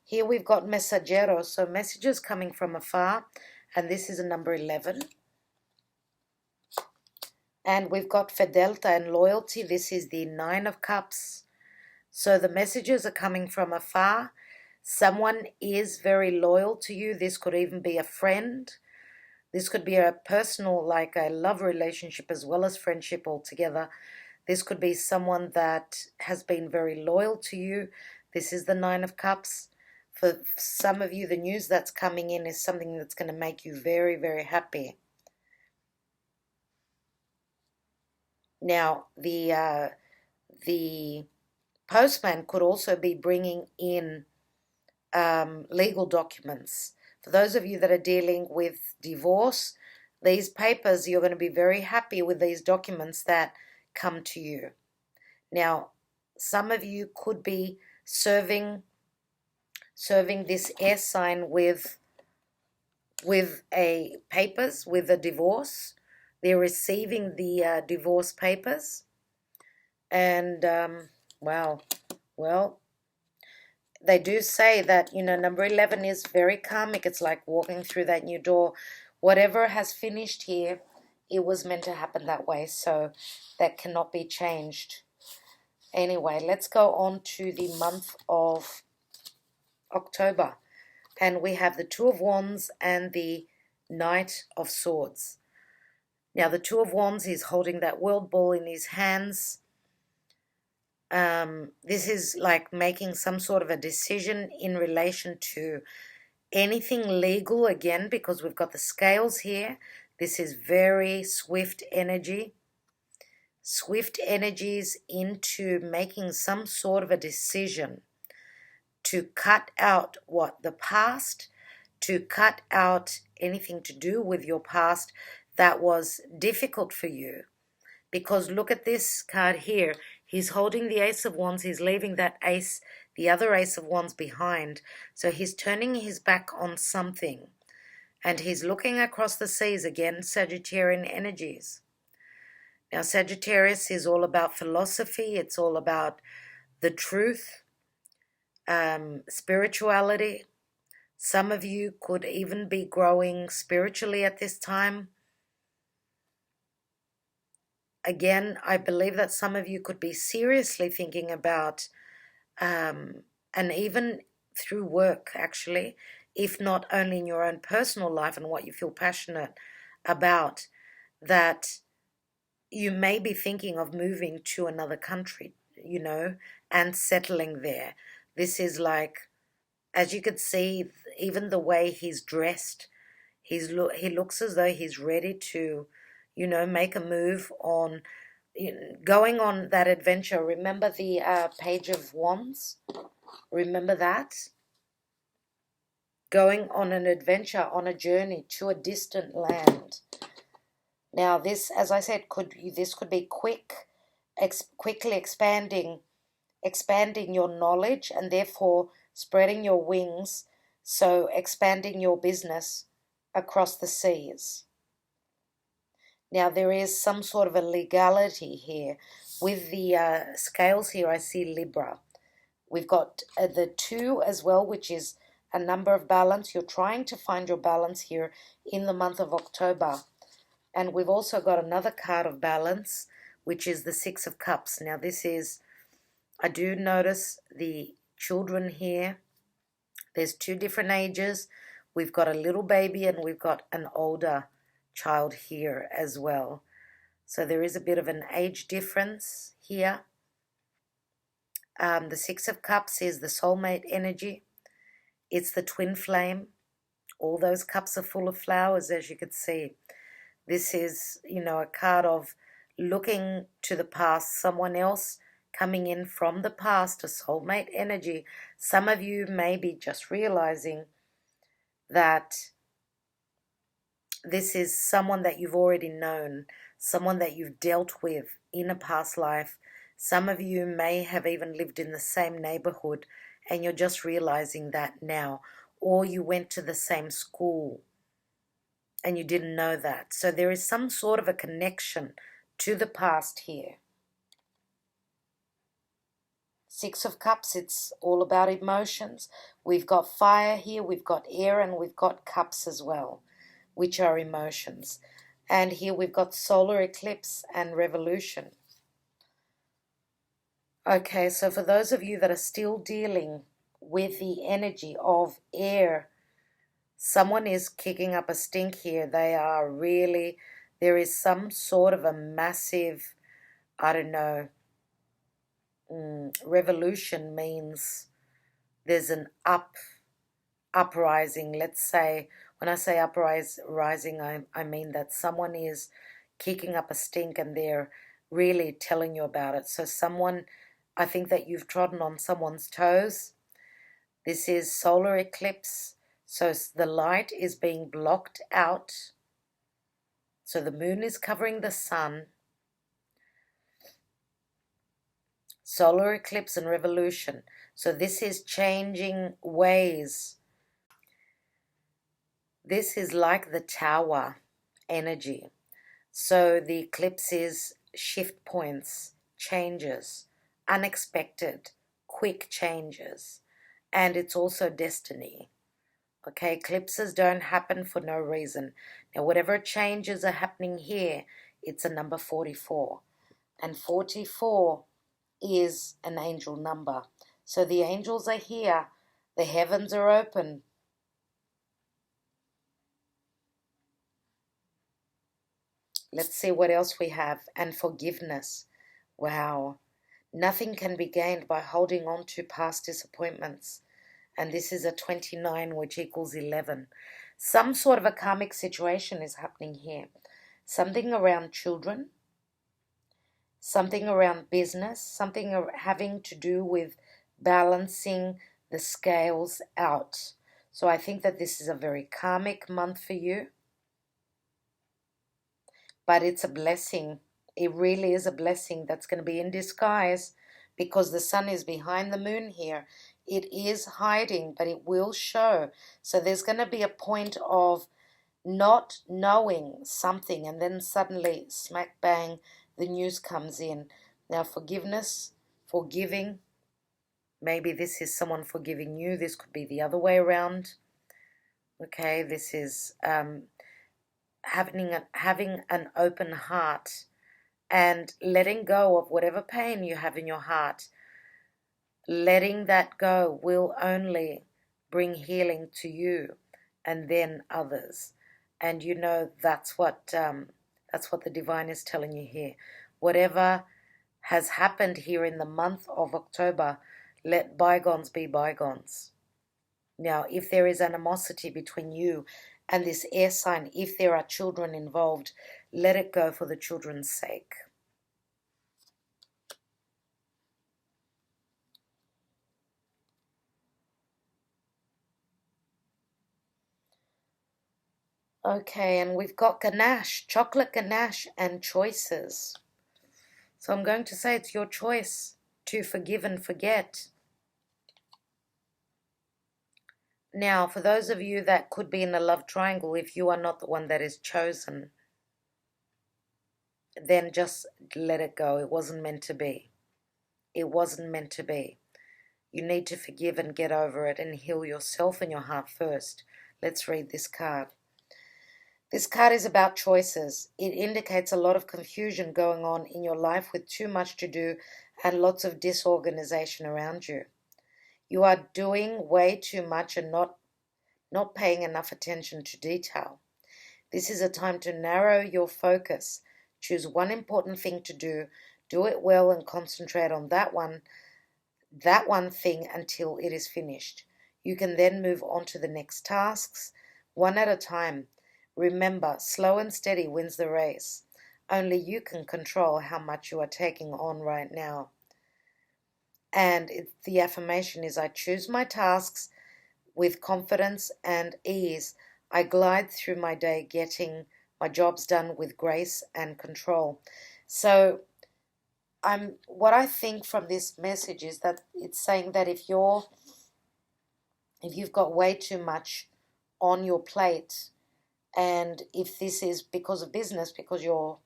Here we've got mensajero, so messages coming from afar, and this is a number 11. And we've got fidelta and loyalty. This is the 9 of cups. So the messages are coming from afar. Someone is very loyal to you. This could even be a friend. This could be a personal, like a love relationship as well as friendship altogether. This could be someone that has been very loyal to you. This is the 9 of cups. For some of you, the news that's coming in is something that's going to make you very, very happy. Now, the postman could also be bringing in legal documents. For those of you that are dealing with divorce, these papers, you're going to be very happy with these documents that come to you. Now, some of you could be serving this air sign with a papers, with a divorce. They're receiving the divorce papers. And, wow, well, they do say that, you know, number 11 is very karmic. It's like walking through that new door. Whatever has finished here, it was meant to happen that way. So that cannot be changed. Anyway, let's go on to the month of October. And we have the 2 of Wands and the Knight of Swords. Now, the 2 of Wands, he's holding that world ball in his hands. This is like making some sort of a decision in relation to anything legal again, because we've got the scales here. This is very swift energy. Swift energies into making some sort of a decision to cut out the past, to cut out anything to do with your past that was difficult for you. Because look at this card here. He's holding the Ace of Wands. He's leaving that ace, the other Ace of Wands behind. So he's turning his back on something. And he's looking across the seas again, Sagittarian energies. Now, Sagittarius is all about philosophy. It's all about the truth, spirituality. Some of you could even be growing spiritually at this time. Again, I believe that some of you could be seriously thinking about, and even through work actually, if not only in your own personal life and what you feel passionate about, that you may be thinking of moving to another country, you know, and settling there. This is like, as you could see, even the way he's dressed, he looks as though he's ready to, make a move on, going on that adventure. Remember the Page of Wands? Remember that? Going on an adventure, on a journey to a distant land. Now this, as I said, this could be quickly expanding your knowledge and therefore spreading your wings, so expanding your business across the seas. Now there is some sort of a legality here. With the scales here, I see Libra. We've got the 2 as well, which is a number of balance. You're trying to find your balance here in the month of October. And we've also got another card of balance, which is the 6 of Cups. Now this is, I do notice the children here. There's 2 different ages. We've got a little baby and we've got an older child here as well. So there is a bit of an age difference here. The 6 of Cups is the soulmate energy. It's the twin flame. All those cups are full of flowers, as you could see. This is, a card of looking to the past, someone else coming in from the past, a soulmate energy. Some of you may be just realizing that this is someone that you've already known, someone that you've dealt with in a past life. Some of you may have even lived in the same neighborhood and you're just realizing that now. Or you went to the same school and you didn't know that. So there is some sort of a connection to the past here. 6 of Cups, it's all about emotions. We've got fire here, we've got air, and we've got cups as well, which are emotions. And here we've got solar eclipse and revolution. Okay, so for those of you that are still dealing with the energy of air, someone is kicking up a stink here. They are really, there is some sort of a massive, I don't know, revolution means there's an uprising. Let's say, when I say uprising, I mean that someone is kicking up a stink and they're really telling you about it. So someone, I think that you've trodden on someone's toes. This is solar eclipse. So the light is being blocked out. So the moon is covering the sun. Solar eclipse and revolution. So this is changing ways. This is like the tower energy. So the eclipse is shift points, changes, unexpected, quick changes. And it's also destiny. Okay, eclipses don't happen for no reason. Now, whatever changes are happening here, it's a number 44. And 44 is an angel number. So the angels are here. The heavens are open. Let's see what else we have. And forgiveness. Wow. Nothing can be gained by holding on to past disappointments. And this is a 29, which equals 11. Some sort of a karmic situation is happening here. Something around children, something around business, something having to do with balancing the scales out. So I think that this is a very karmic month for you. But it's a blessing. It really is a blessing that's going to be in disguise because the sun is behind the moon here. It is hiding, but it will show. So there's going to be a point of not knowing something and then suddenly, smack bang, the news comes in. Now forgiveness, forgiving. Maybe this is someone forgiving you. This could be the other way around. Okay, this is having an open heart and letting go of whatever pain you have in your heart. Letting that go will only bring healing to you and then others. And that's what the divine is telling you here. Whatever has happened here in the month of October, Let bygones be bygones. Now, if there is animosity between you and this air sign, if there are children involved, let it go for the children's sake. Okay, and we've got ganache, chocolate ganache and choices. So I'm going to say it's your choice to forgive and forget. Now, for those of you that could be in a love triangle, if you are not the one that is chosen, then just let it go. It wasn't meant to be. It wasn't meant to be. You need to forgive and get over it and heal yourself and your heart first. Let's read this card. This card is about choices. It indicates a lot of confusion going on in your life with too much to do and lots of disorganization around you. You are doing way too much and not paying enough attention to detail. This is a time to narrow your focus. Choose one important thing to do it well and concentrate on that one thing until it is finished. You can then move on to the next tasks, one at a time. Remember, slow and steady wins the race. Only you can control how much you are taking on right now. And the affirmation is, I choose my tasks with confidence and ease. I glide through my day getting my jobs done with grace and control. So what I think from this message is that it's saying that if you've got way too much on your plate, and if this is because of business, because you're,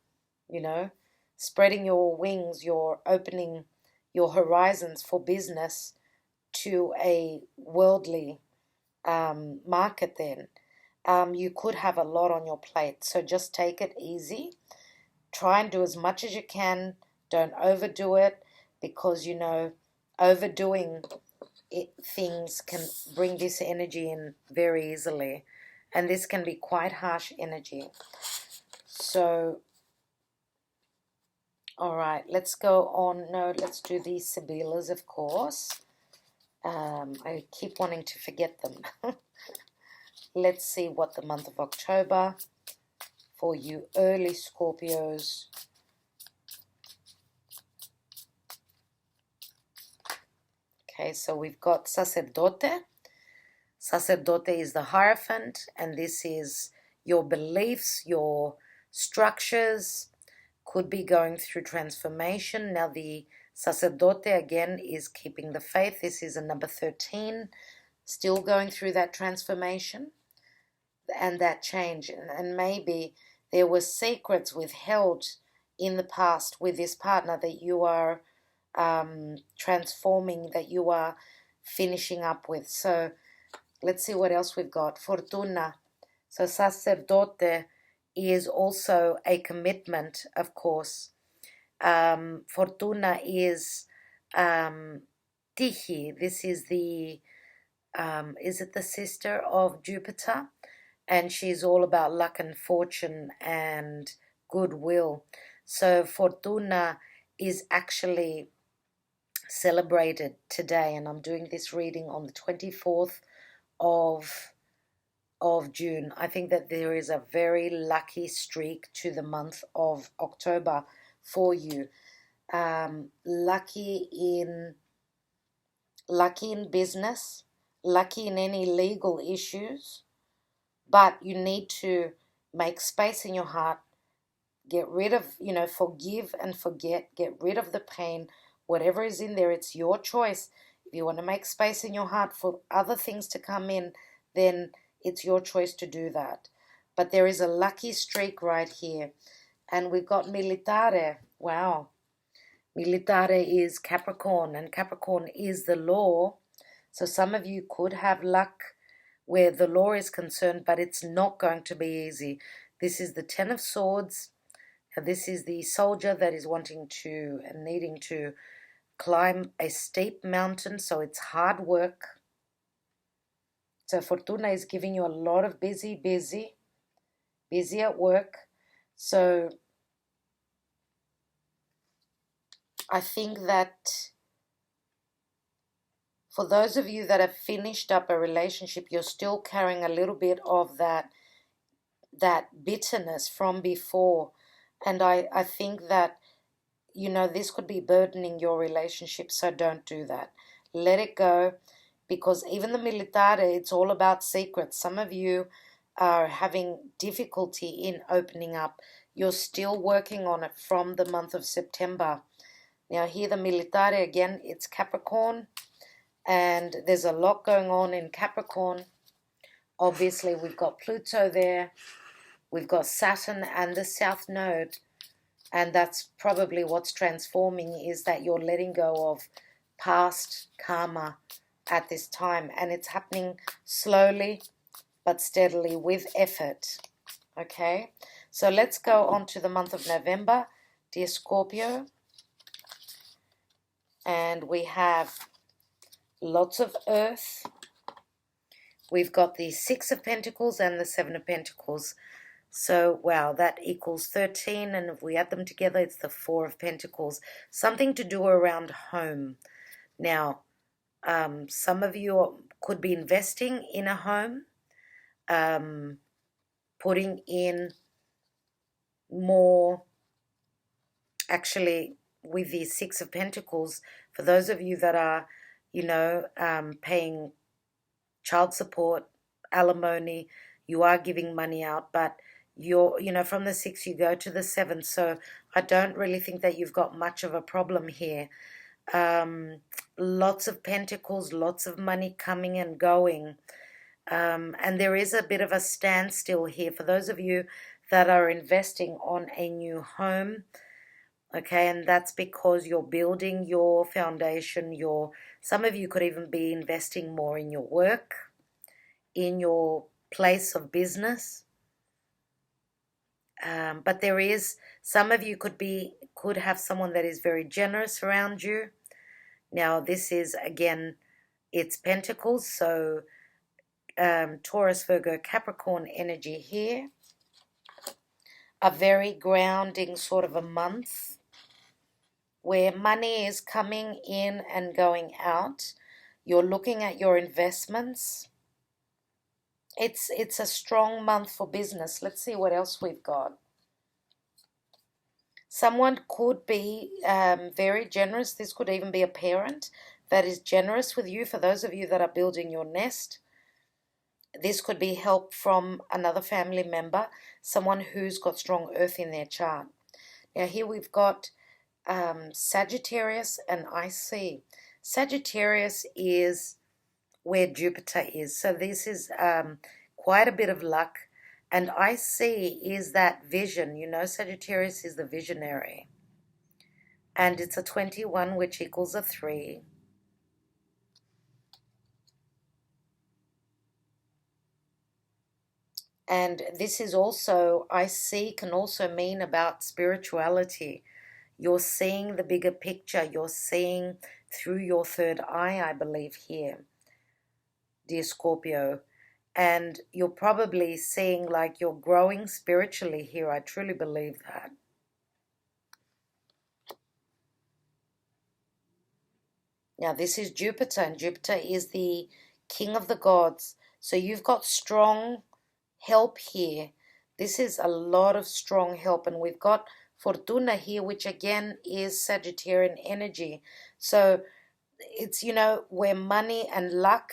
spreading your wings, you're opening your horizons for business to a worldly market, then you could have a lot on your plate. So just take it easy. Try and do as much as you can. Don't overdo it, because overdoing things can bring this energy in very easily, and this can be quite harsh energy. So all right, let's go on. No, let's do these Sibillas, of course. I keep wanting to forget them. Let's see what the month of October for you early Scorpios. Okay, so we've got Sacerdote. Sacerdote is the Hierophant, and this is your beliefs, your structures, could be going through transformation. Now the Sacerdote again is keeping the faith. This is a number 13, still going through that transformation and that change. And maybe there were secrets withheld in the past with this partner that you are transforming, that you are finishing up with. So let's see what else we've got. Fortuna. So Sacerdote is also a commitment, of course. Fortuna is Tihi. This is is it the sister of Jupiter? And she's all about luck and fortune and goodwill. So Fortuna is actually celebrated today, and I'm doing this reading on the 24th of June. I think that there is a very lucky streak to the month of October for you. Lucky in business, lucky in any legal issues, but you need to make space in your heart, get rid of, forgive and forget, get rid of the pain, whatever is in there, it's your choice. If you want to make space in your heart for other things to come in, then it's your choice to do that. But there is a lucky streak right here. And we've got Militare. Wow. Militare is Capricorn, and Capricorn is the law. So some of you could have luck where the law is concerned, but it's not going to be easy. This is the Ten of Swords. This is the soldier that is wanting to and needing to climb a steep mountain, so it's hard work. So Fortuna is giving you a lot of busy at work. So I think that For those of you that have finished up a relationship, you're still carrying a little bit of that bitterness from before. And I think that, you know, this could be burdening your relationship, so don't do that. Let it go, because even the militare, it's all about secrets. Some of you are having difficulty in opening up. You're still working on it from the month of September. Now here the militare, again, it's Capricorn, and there's a lot going on in Capricorn. Obviously, we've got Pluto there. We've got Saturn and the South Node. And that's probably what's transforming, is that you're letting go of past karma at this time. And it's happening slowly but steadily with effort. Okay? So let's go on to the month of November, dear Scorpio. And we have lots of earth. We've got the Six of Pentacles and the Seven of Pentacles. So, wow, that equals 13. And if we add them together, it's the Four of Pentacles. Something to do around home. Now, some of you could be investing in a home, putting in more, actually, with the Six of Pentacles, for those of you that are, you know, paying child support, alimony, you are giving money out, but you're, you know, from the 6 you go to the 7, so I don't really think that you've got much of a problem here. Lots of pentacles, lots of money coming and going, and there is a bit of a standstill here for those of you that are investing on a new home. Okay, and that's because you're building your foundation. Some of you could even be investing more in your work, in your place of business. But there is, some of you could have someone that is very generous around you. Now this is, again, it's Pentacles, so Taurus, Virgo, Capricorn energy here. A very grounding sort of a month, where money is coming in and going out. You're looking at your investments. It's a strong month for business. Let's see what else we've got. Someone could be very generous. This could even be a parent that is generous with you. For those of you that are building your nest, this could be help from another family member, someone who's got strong earth in their chart. Now here we've got Sagittarius and IC. Sagittarius is where Jupiter is, so this is quite a bit of luck. And IC is that vision. You know, Sagittarius is the visionary, and it's a 21, which equals a 3. And this is also, IC can also mean about spirituality. You're seeing the bigger picture. You're seeing through your third eye, I believe, here, dear Scorpio. And you're probably seeing like you're growing spiritually here. I truly believe that. Now this is Jupiter, and Jupiter is the king of the gods. So you've got strong help here. This is a lot of strong help. And we've got Fortuna here, which again is Sagittarian energy. So it's, you know, where money and luck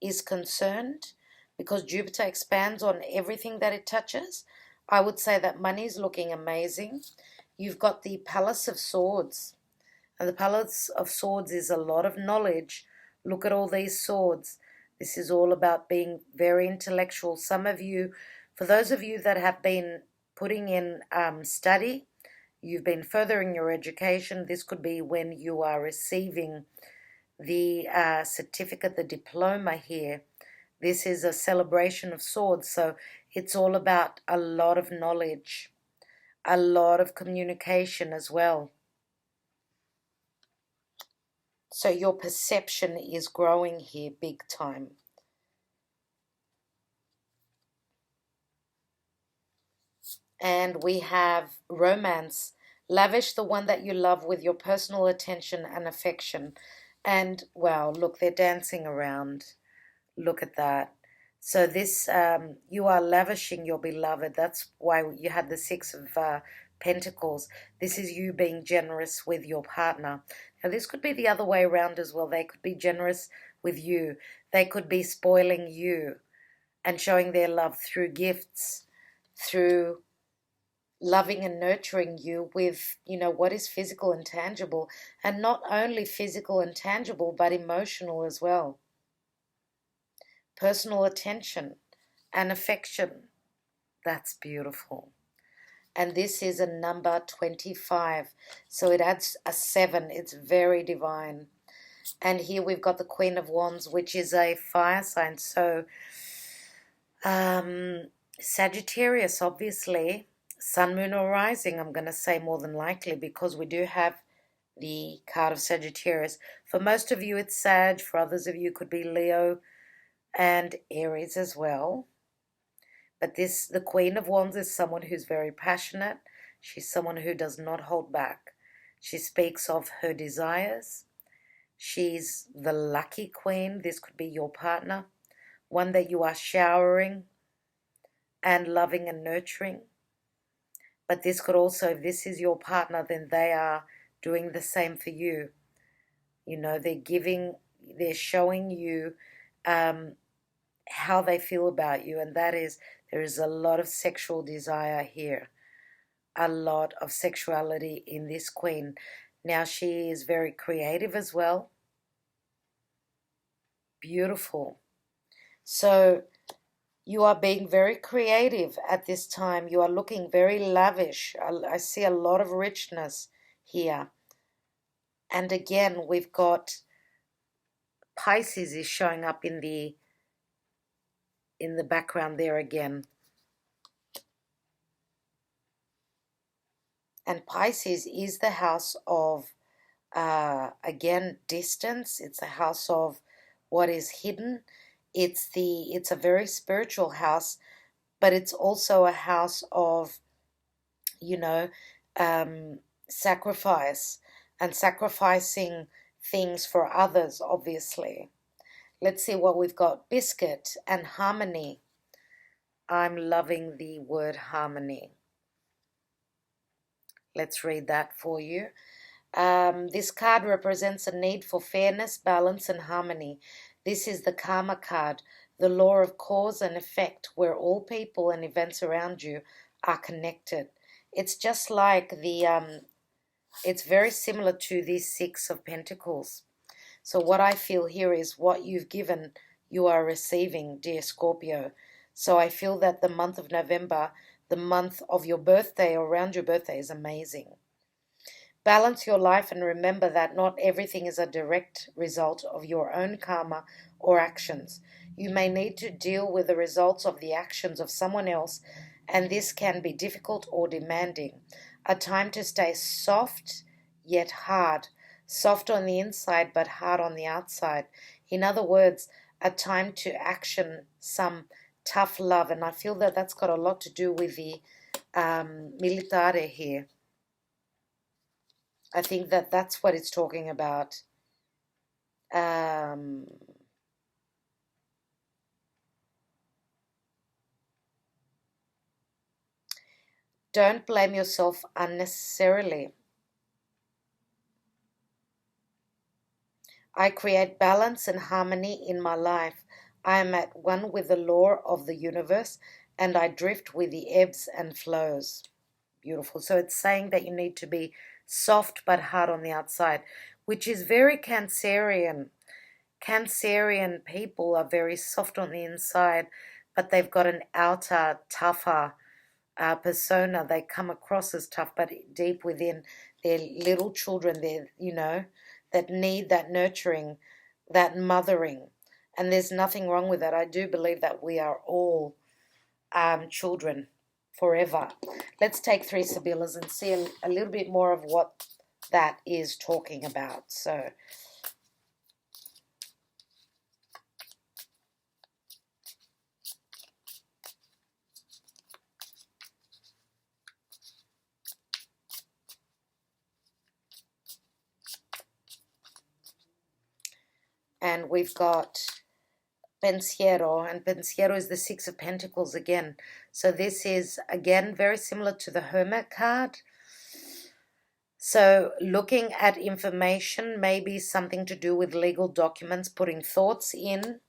is concerned, because Jupiter expands on everything that it touches. I would say that money is looking amazing. You've got the Palace of Swords. And the Palace of Swords is a lot of knowledge. Look at all these swords. This is all about being very intellectual. Some of you, for those of you that have been putting in study, you've been furthering your education. This could be when you are receiving the certificate, the diploma here. This is a celebration of swords, so it's all about a lot of knowledge, a lot of communication as well. So your perception is growing here big time. And we have romance. Lavish the one that you love with your personal attention and affection. And wow, look, they're dancing around. Look at that. So this, you are lavishing your beloved. That's why you had the Six of Pentacles. This is you being generous with your partner. Now this could be the other way around as well. They could be generous with you. They could be spoiling you and showing their love through gifts, through loving and nurturing you with, what is physical and tangible, and not only physical and tangible, but emotional as well. Personal attention and affection. That's beautiful. And this is a number 25. So it adds a 7. It's very divine. And here we've got the Queen of Wands, which is a fire sign. So Sagittarius, obviously. Sun, Moon, or Rising, I'm going to say more than likely, because we do have the card of Sagittarius. For most of you, it's Sag. For others of you, it could be Leo and Aries as well. But the Queen of Wands is someone who's very passionate. She's someone who does not hold back. She speaks of her desires. She's the lucky queen. This could be your partner, one that you are showering and loving and nurturing. But this could also, if this is your partner, then they are doing the same for you. They're showing you how they feel about you, and that is, there is a lot of sexual desire here, a lot of sexuality in this queen. Now she is very creative as well. Beautiful. So you are being very creative at this time. You are looking very lavish. I see a lot of richness here. And again, we've got Pisces is showing up in the background there again. And Pisces is the house of, again, distance. It's a house of what is hidden. It's a very spiritual house, but it's also a house of, sacrifice and sacrificing things for others, obviously. Let's see what we've got. Biscuit and harmony. I'm loving the word harmony. Let's read that for you. This card represents a need for fairness, balance, and harmony. This is the karma card, the law of cause and effect, where all people and events around you are connected. It's just like it's very similar to the Six of Pentacles. So what I feel here is what you've given, you are receiving, dear Scorpio. So I feel that the month of November, the month of your birthday or around your birthday, is amazing. Balance your life and remember that not everything is a direct result of your own karma or actions. You may need to deal with the results of the actions of someone else, and this can be difficult or demanding. A time to stay soft yet hard. Soft on the inside but hard on the outside. In other words, a time to action some tough love. And I feel that that's got a lot to do with the militare here. I think that that's what it's talking about. Don't blame yourself unnecessarily. I create balance and harmony in my life. I am at one with the law of the universe, and I drift with the ebbs and flows. Beautiful. So it's saying that you need to be soft but hard on the outside, which is very Cancerian. Cancerian people are very soft on the inside, but they've got an outer, tougher persona. They come across as tough, but deep within, they're little children. They're, that need that nurturing, that mothering. And there's nothing wrong with that. I do believe that we are all children forever. Let's take 3 Sibillas and see a little bit more of what that is talking about. So And we've got Pensiero, and Pensiero is the Six of Pentacles again. So this is, again, very similar to the Hermit card. So looking at information, maybe something to do with legal documents, putting thoughts in,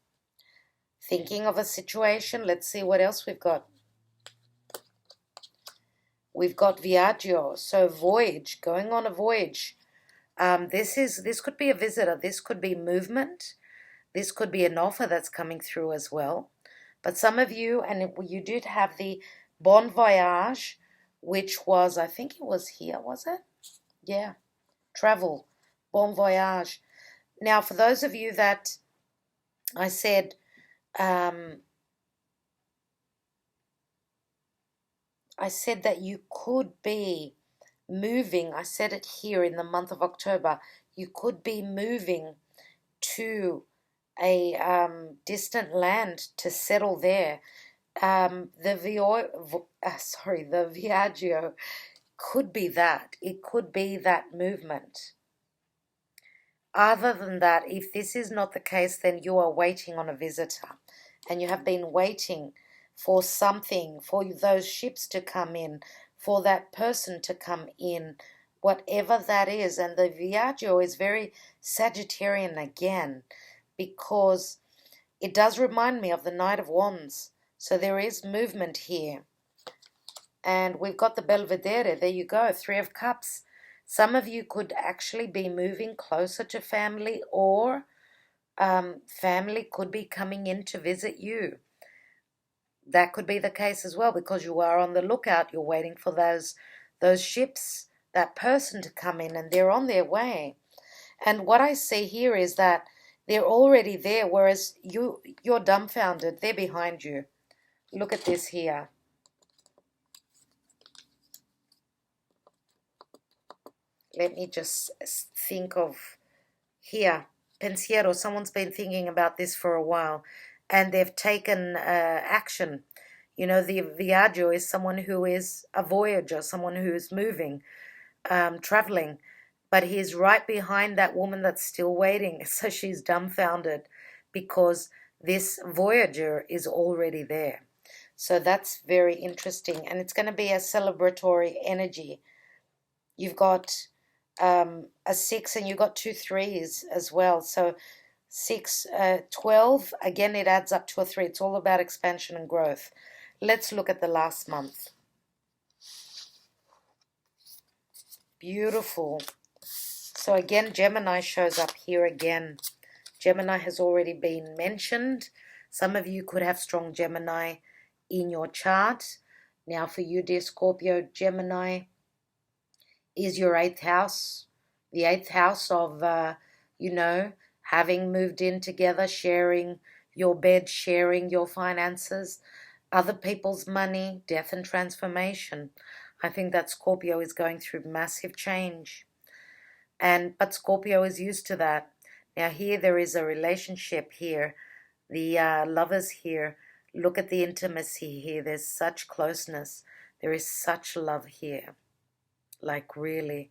thinking of a situation. Let's see what else we've got. We've got Viaggio, so voyage, going on a voyage. This could be a visitor. This could be movement. This could be an offer that's coming through as well. But some of you, and you did have the Bon Voyage, which was, I think it was here, was it? Yeah, travel, Bon Voyage. Now, for those of you that I said, that you could be moving, I said it here in the month of October, you could be moving to a distant land to settle there. The Viaggio could be that. It could be that movement. Other than that, if this is not the case, then you are waiting on a visitor, and you have been waiting for something, for those ships to come in, for that person to come in, whatever that is. And the Viaggio is very Sagittarian again, because it does remind me of the Knight of Wands. So there is movement here. And we've got the Belvedere. There you go, Three of Cups. Some of you could actually be moving closer to family, or family could be coming in to visit you. That could be the case as well, because you are on the lookout. You're waiting for those ships, that person to come in, and they're on their way. And what I see here is that they're already there, whereas you're dumbfounded. They're behind you. Look at this here. Let me just think of here. Pensiero, someone's been thinking about this for a while, and they've taken action. You know, the Viaggio is someone who is a voyager, someone who is moving, traveling. But he's right behind that woman that's still waiting. So she's dumbfounded because this voyager is already there. So that's very interesting. And it's going to be a celebratory energy. You've got a 6, and you've got 2 3s as well. So 6, 12, again, it adds up to a 3. It's all about expansion and growth. Let's look at the last month. Beautiful. So again, Gemini shows up here again. Gemini has already been mentioned. Some of you could have strong Gemini in your chart. Now for you, dear Scorpio, Gemini is your 8th house. The 8th house of, having moved in together, sharing your bed, sharing your finances, other people's money, death and transformation. I think that Scorpio is going through massive change. But Scorpio is used to that. Now here there is a relationship here. The lovers here. Look at the intimacy here. There's such closeness. There is such love here. Like really.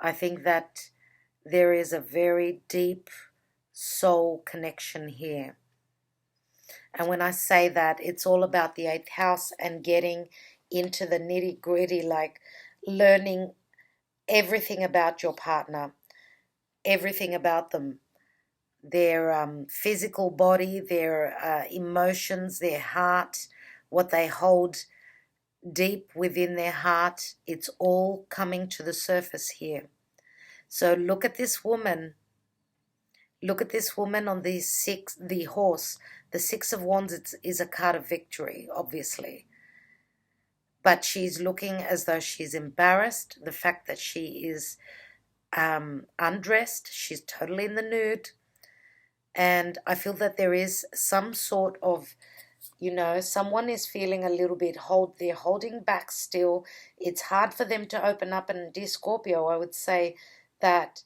I think that there is a very deep soul connection here. And when I say that, it's all about the 8th house and getting into the nitty-gritty, like learning everything about your partner, everything about them, their physical body, their emotions, their heart, what they hold deep within their heart. It's all coming to the surface here. So look at this woman. Look at this woman on the horse. The 6 of Wands is a card of victory, obviously. But she's looking as though she's embarrassed. The fact that she is undressed, she's totally in the nude. And I feel that there is some sort of, someone is feeling a little bit, they're holding back still. It's hard for them to open up. And dear Scorpio, I would say that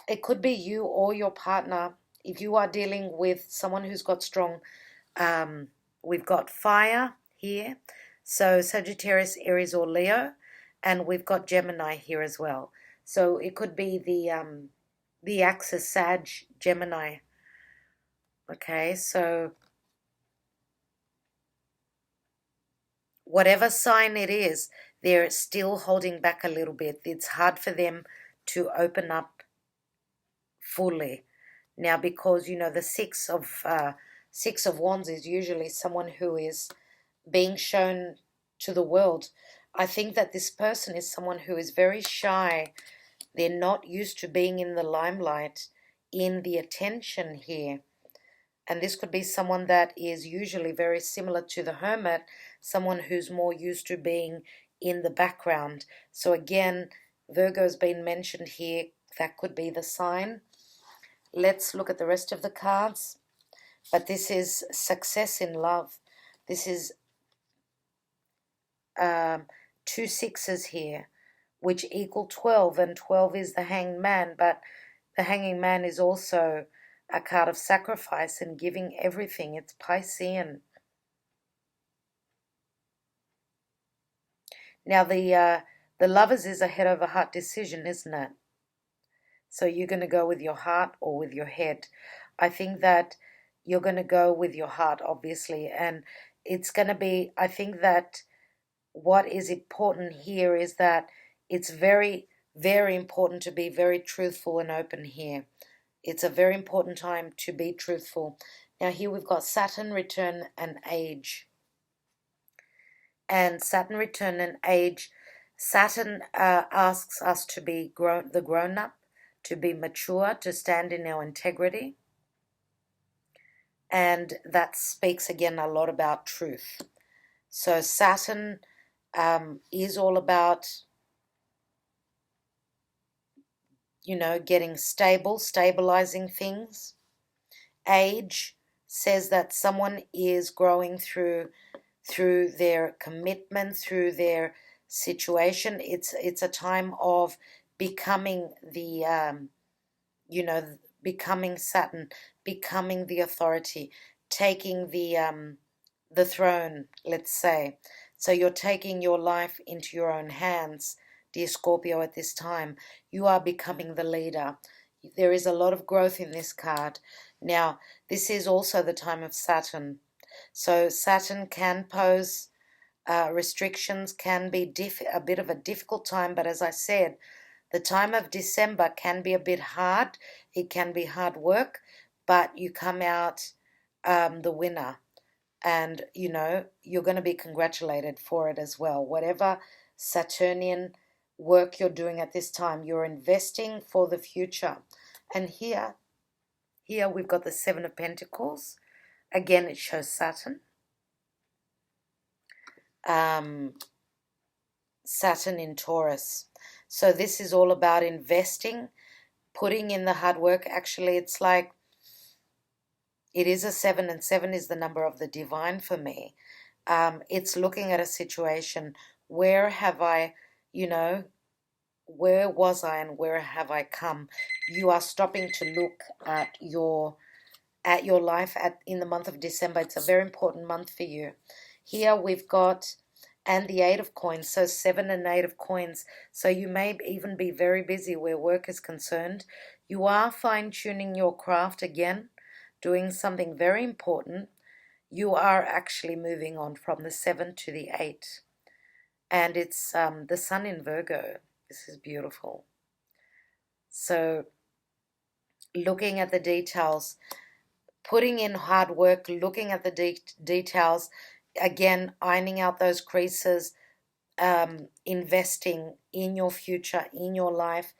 it could be you or your partner. If you are dealing with someone who's got strong, we've got fire here. So Sagittarius, Aries, or Leo. And we've got Gemini here as well. So it could be the the axis Sag, Gemini. Okay, so whatever sign it is, they're still holding back a little bit. It's hard for them to open up fully. Now, because, you know, the Six of Wands is usually someone who is being shown to the world. I think that this person is someone who is very shy. They're not used to being in the limelight, in the attention here. And this could be someone that is usually very similar to the Hermit, someone who's more used to being in the background. So again, Virgo's been mentioned here. That could be the sign. Let's look at the rest of the cards. But this is success in love. This is 2 sixes here, which equal 12, and 12 is the Hanged Man, but the Hanging Man is also a card of sacrifice and giving everything. It's Piscean. Now the Lovers is a head over heart decision, isn't it? So you're going to go with your heart or with your head. I think that you're going to go with your heart, obviously, and it's going to be, I think that what is important here is that it's very, very important to be very truthful and open here. It's a very important time to be truthful. Now here we've got Saturn Return and Age. And Saturn Return and Age, Saturn asks us to be the grown-up, to be mature, to stand in our integrity. And that speaks again a lot about truth. So Saturn is all about, you know, getting stable, stabilizing things. Age says that someone is growing through their commitment, through their situation. It's a time of becoming the, you know, becoming Saturn, becoming the authority, taking the throne, let's say. So you're taking your life into your own hands, dear Scorpio, at this time. You are becoming the leader. There is a lot of growth in this card. Now, this is also the time of Saturn. So Saturn can pose restrictions, can be a bit of a difficult time, but as I said, the time of December can be a bit hard. It can be hard work, but you come out the winner. And, you know, you're going to be congratulated for it as well. Whatever Saturnian work you're doing at this time, you're investing for the future. And here we've got the Seven of Pentacles. Again, it shows Saturn. Saturn in Taurus. So this is all about investing, putting in the hard work. Actually, it's like, it is a 7, and 7 is the number of the divine for me. It's looking at a situation. Where have I, you know, where was I and where have I come? You are stopping to look at your life in the month of December. It's a very important month for you. Here we've got, and the 8 of coins, so 7 and 8 of coins. So you may even be very busy where work is concerned. You are fine-tuning your craft again, doing something very important. You are actually moving on from the 7 to the 8. And it's the Sun in Virgo. This is beautiful. So looking at the details, putting in hard work, looking at the details, again, ironing out those creases, investing in your future, in your life.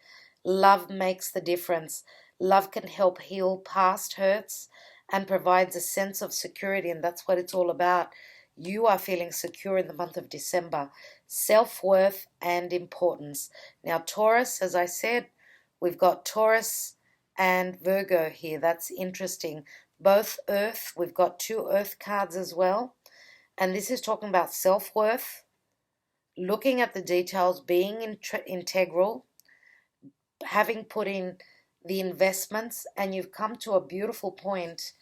Love makes the difference. Love can help heal past hurts and provides a sense of security, and that's what it's all about. You are feeling secure in the month of December. Self-worth and importance. Now, Taurus, as I said, we've got Taurus and Virgo here. That's interesting. Both Earth. We've got 2 Earth cards as well. And this is talking about self-worth, looking at the details, being integral, having put in the investments, and you've come to a beautiful point.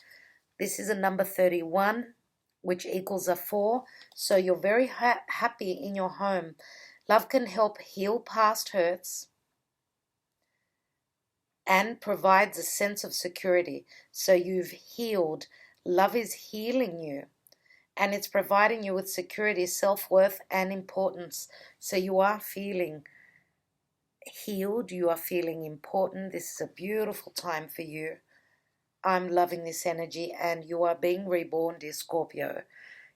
This is a number 31, which equals a 4. So you're very happy in your home. Love can help heal past hurts. and provides a sense of security. So you've healed. Love is healing you, and it's providing you with security, self-worth, and importance. So you are feeling healed. You are feeling important. This is a beautiful time for you. I'm loving this energy, and you are being reborn, dear Scorpio.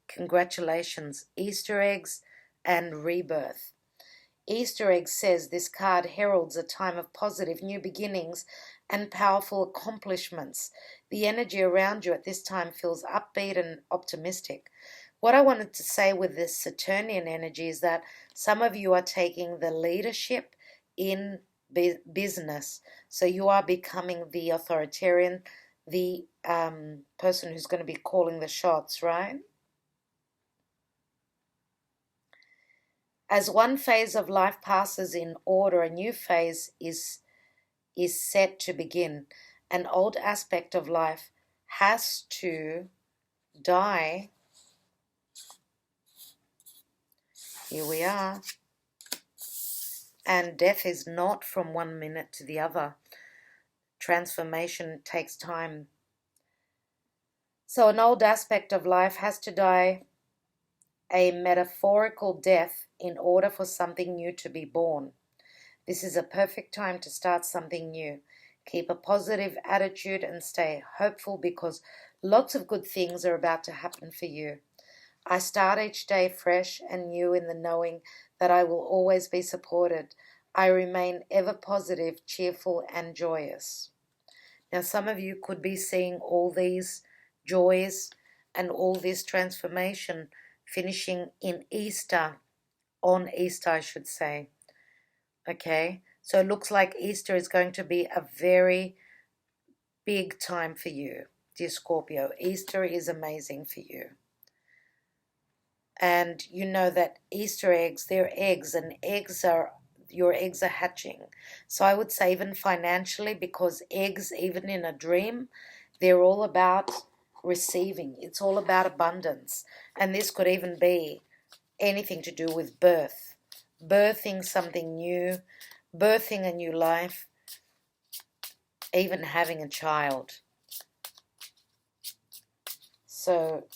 Congratulations. Easter eggs and rebirth. Easter egg says this card heralds a time of positive new beginnings and powerful accomplishments. The energy around you at this time feels upbeat and optimistic. What I wanted to say with this Saturnian energy is that some of you are taking the leadership in business. So you are becoming the authoritarian, the person who's going to be calling the shots, right? As one phase of life passes in order, a new phase is set to begin. An old aspect of life has to die. Here we are. And death is not from one minute to the other. Transformation takes time. So an old aspect of life has to die, a metaphorical death, in order for something new to be born. This is a perfect time to start something new. Keep a positive attitude and stay hopeful, because lots of good things are about to happen for you. I start each day fresh and new in the knowing that I will always be supported. I remain ever positive, cheerful, and joyous. Now, some of you could be seeing all these joys and all this transformation finishing in Easter, on Easter, I should say. Okay, so it looks like Easter is going to be a very big time for you, dear Scorpio. Easter is amazing for you. And you know that Easter eggs, they're eggs, and your eggs are hatching. So I would say even financially, because eggs, even in a dream, they're all about receiving. It's all about abundance. And this could even be anything to do with birth. Birthing something new, birthing a new life, even having a child. So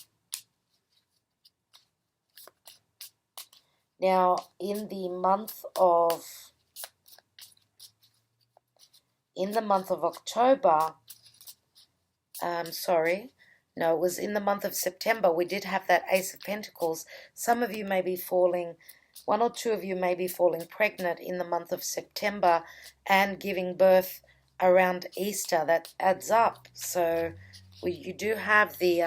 now in the month of October, no, it was in the month of September, we did have that Ace of Pentacles. Some of you may be falling, one or two of you may be falling pregnant in the month of September and giving birth around Easter. That adds up. So you do have the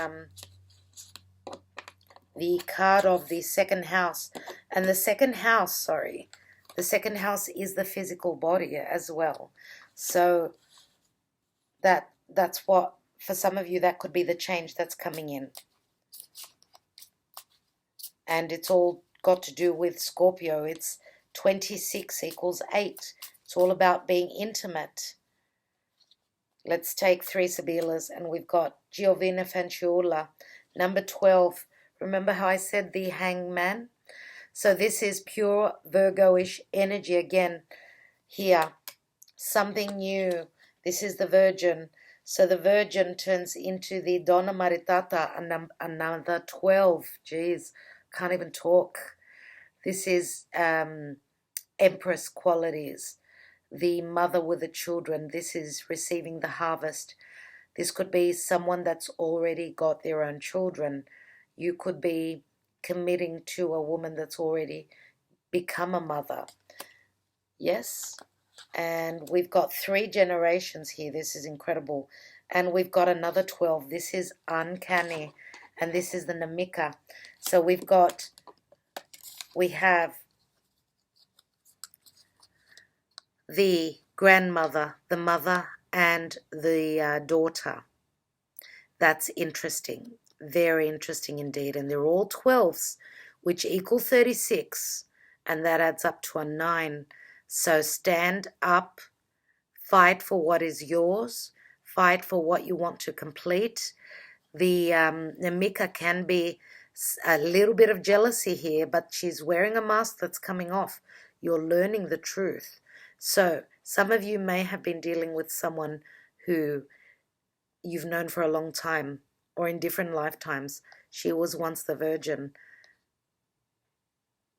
card of the second house. And the second house, the second house is the physical body as well. So that's what, for some of you, that could be the change that's coming in. And it's all got to do with Scorpio. It's 26 equals 8. It's all about being intimate. Let's take 3 Sibillas, and we've got Giovanna Fanciulla, number 12. Remember how I said the Hangman? So this is pure Virgo-ish energy again here. Something new. This is the Virgin. So the Virgin turns into the Donna Maritata, another 12. Jeez, can't even talk. This is Empress qualities. The mother with the children. This is receiving the harvest. This could be someone that's already got their own children. You could be committing to a woman that's already become a mother. Yes? And we've got 3 generations here. This is incredible. And we've got another 12. This is uncanny. And this is the Namika. So we have the grandmother, the mother, and the daughter. That's interesting. Very interesting indeed. And they're all 12s, which equal 36. And that adds up to a 9. So stand up, fight for what is yours, fight for what you want to complete. The Namika can be a little bit of jealousy here, but she's wearing a mask that's coming off. You're learning the truth. So Some of you may have been dealing with someone who you've known for a long time, or in different lifetimes. She was once the Virgin.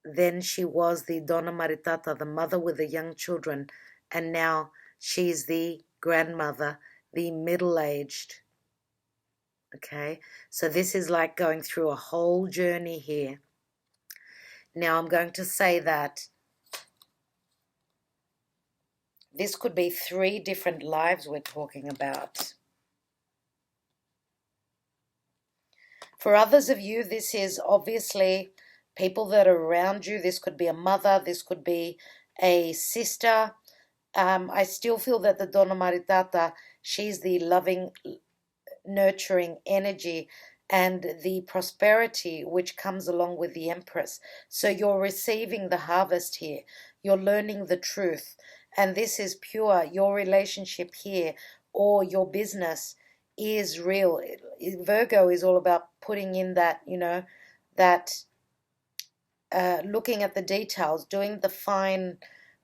Then she was the Donna Maritata, the mother with the young children. And now she's the grandmother, the middle-aged. Okay, so this is like going through a whole journey here. Now I'm going to say that this could be 3 different lives we're talking about. For others of you, this is obviously people that are around you. This could be a mother. This could be a sister. I still feel that the Donna Maritata, she's the loving, nurturing energy and the prosperity which comes along with the Empress. So you're receiving the harvest here. You're learning the truth. And this is pure. Your relationship here or your business is real. Virgo is all about putting in that, that looking at the details, doing the fine,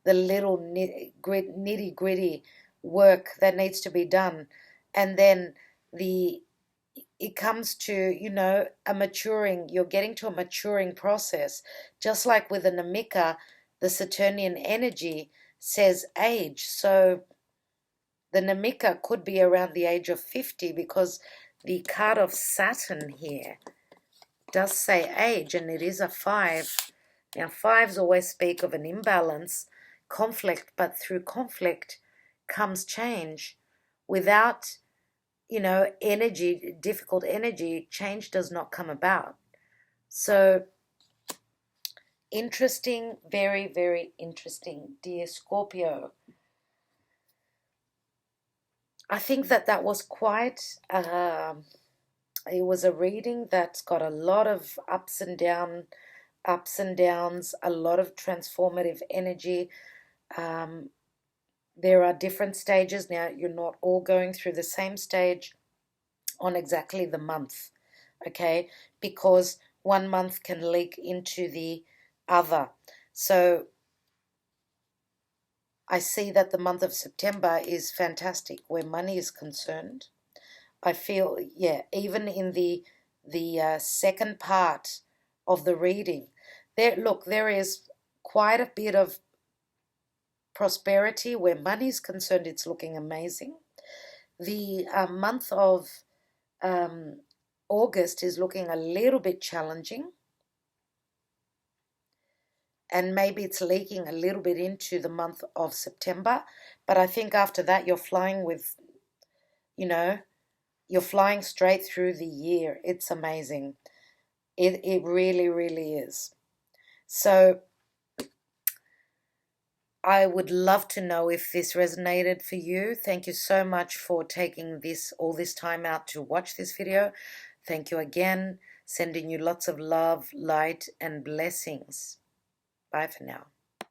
the little nitty gritty work that needs to be done. And then it comes to, a maturing, you're getting to a maturing process. Just like with the Namika, the Saturnian energy says age. So the Namika could be around the age of 50 because the card of Saturn here does say age, and it is a 5. Now, 5s always speak of an imbalance, conflict, but through conflict comes change. Without, energy, difficult energy, change does not come about. So, interesting, very, very interesting, dear Scorpio. I think that was quite, it was a reading that's got a lot of ups and downs, a lot of transformative energy. There are different stages. Now, you're not all going through the same stage on exactly the month, okay? Because one month can leak into the other. So I see that the month of September is fantastic where money is concerned. I feel, even in the second part of the reading, there is quite a bit of prosperity where money is concerned. It's looking amazing. The month of August is looking a little bit challenging. And maybe it's leaking a little bit into the month of September. But I think after that, you're flying with, you're flying straight through the year. It's amazing. It really, really is. So I would love to know if this resonated for you. Thank you so much for taking all this time out to watch this video. Thank you again. Sending you lots of love, light, and blessings. Bye for now.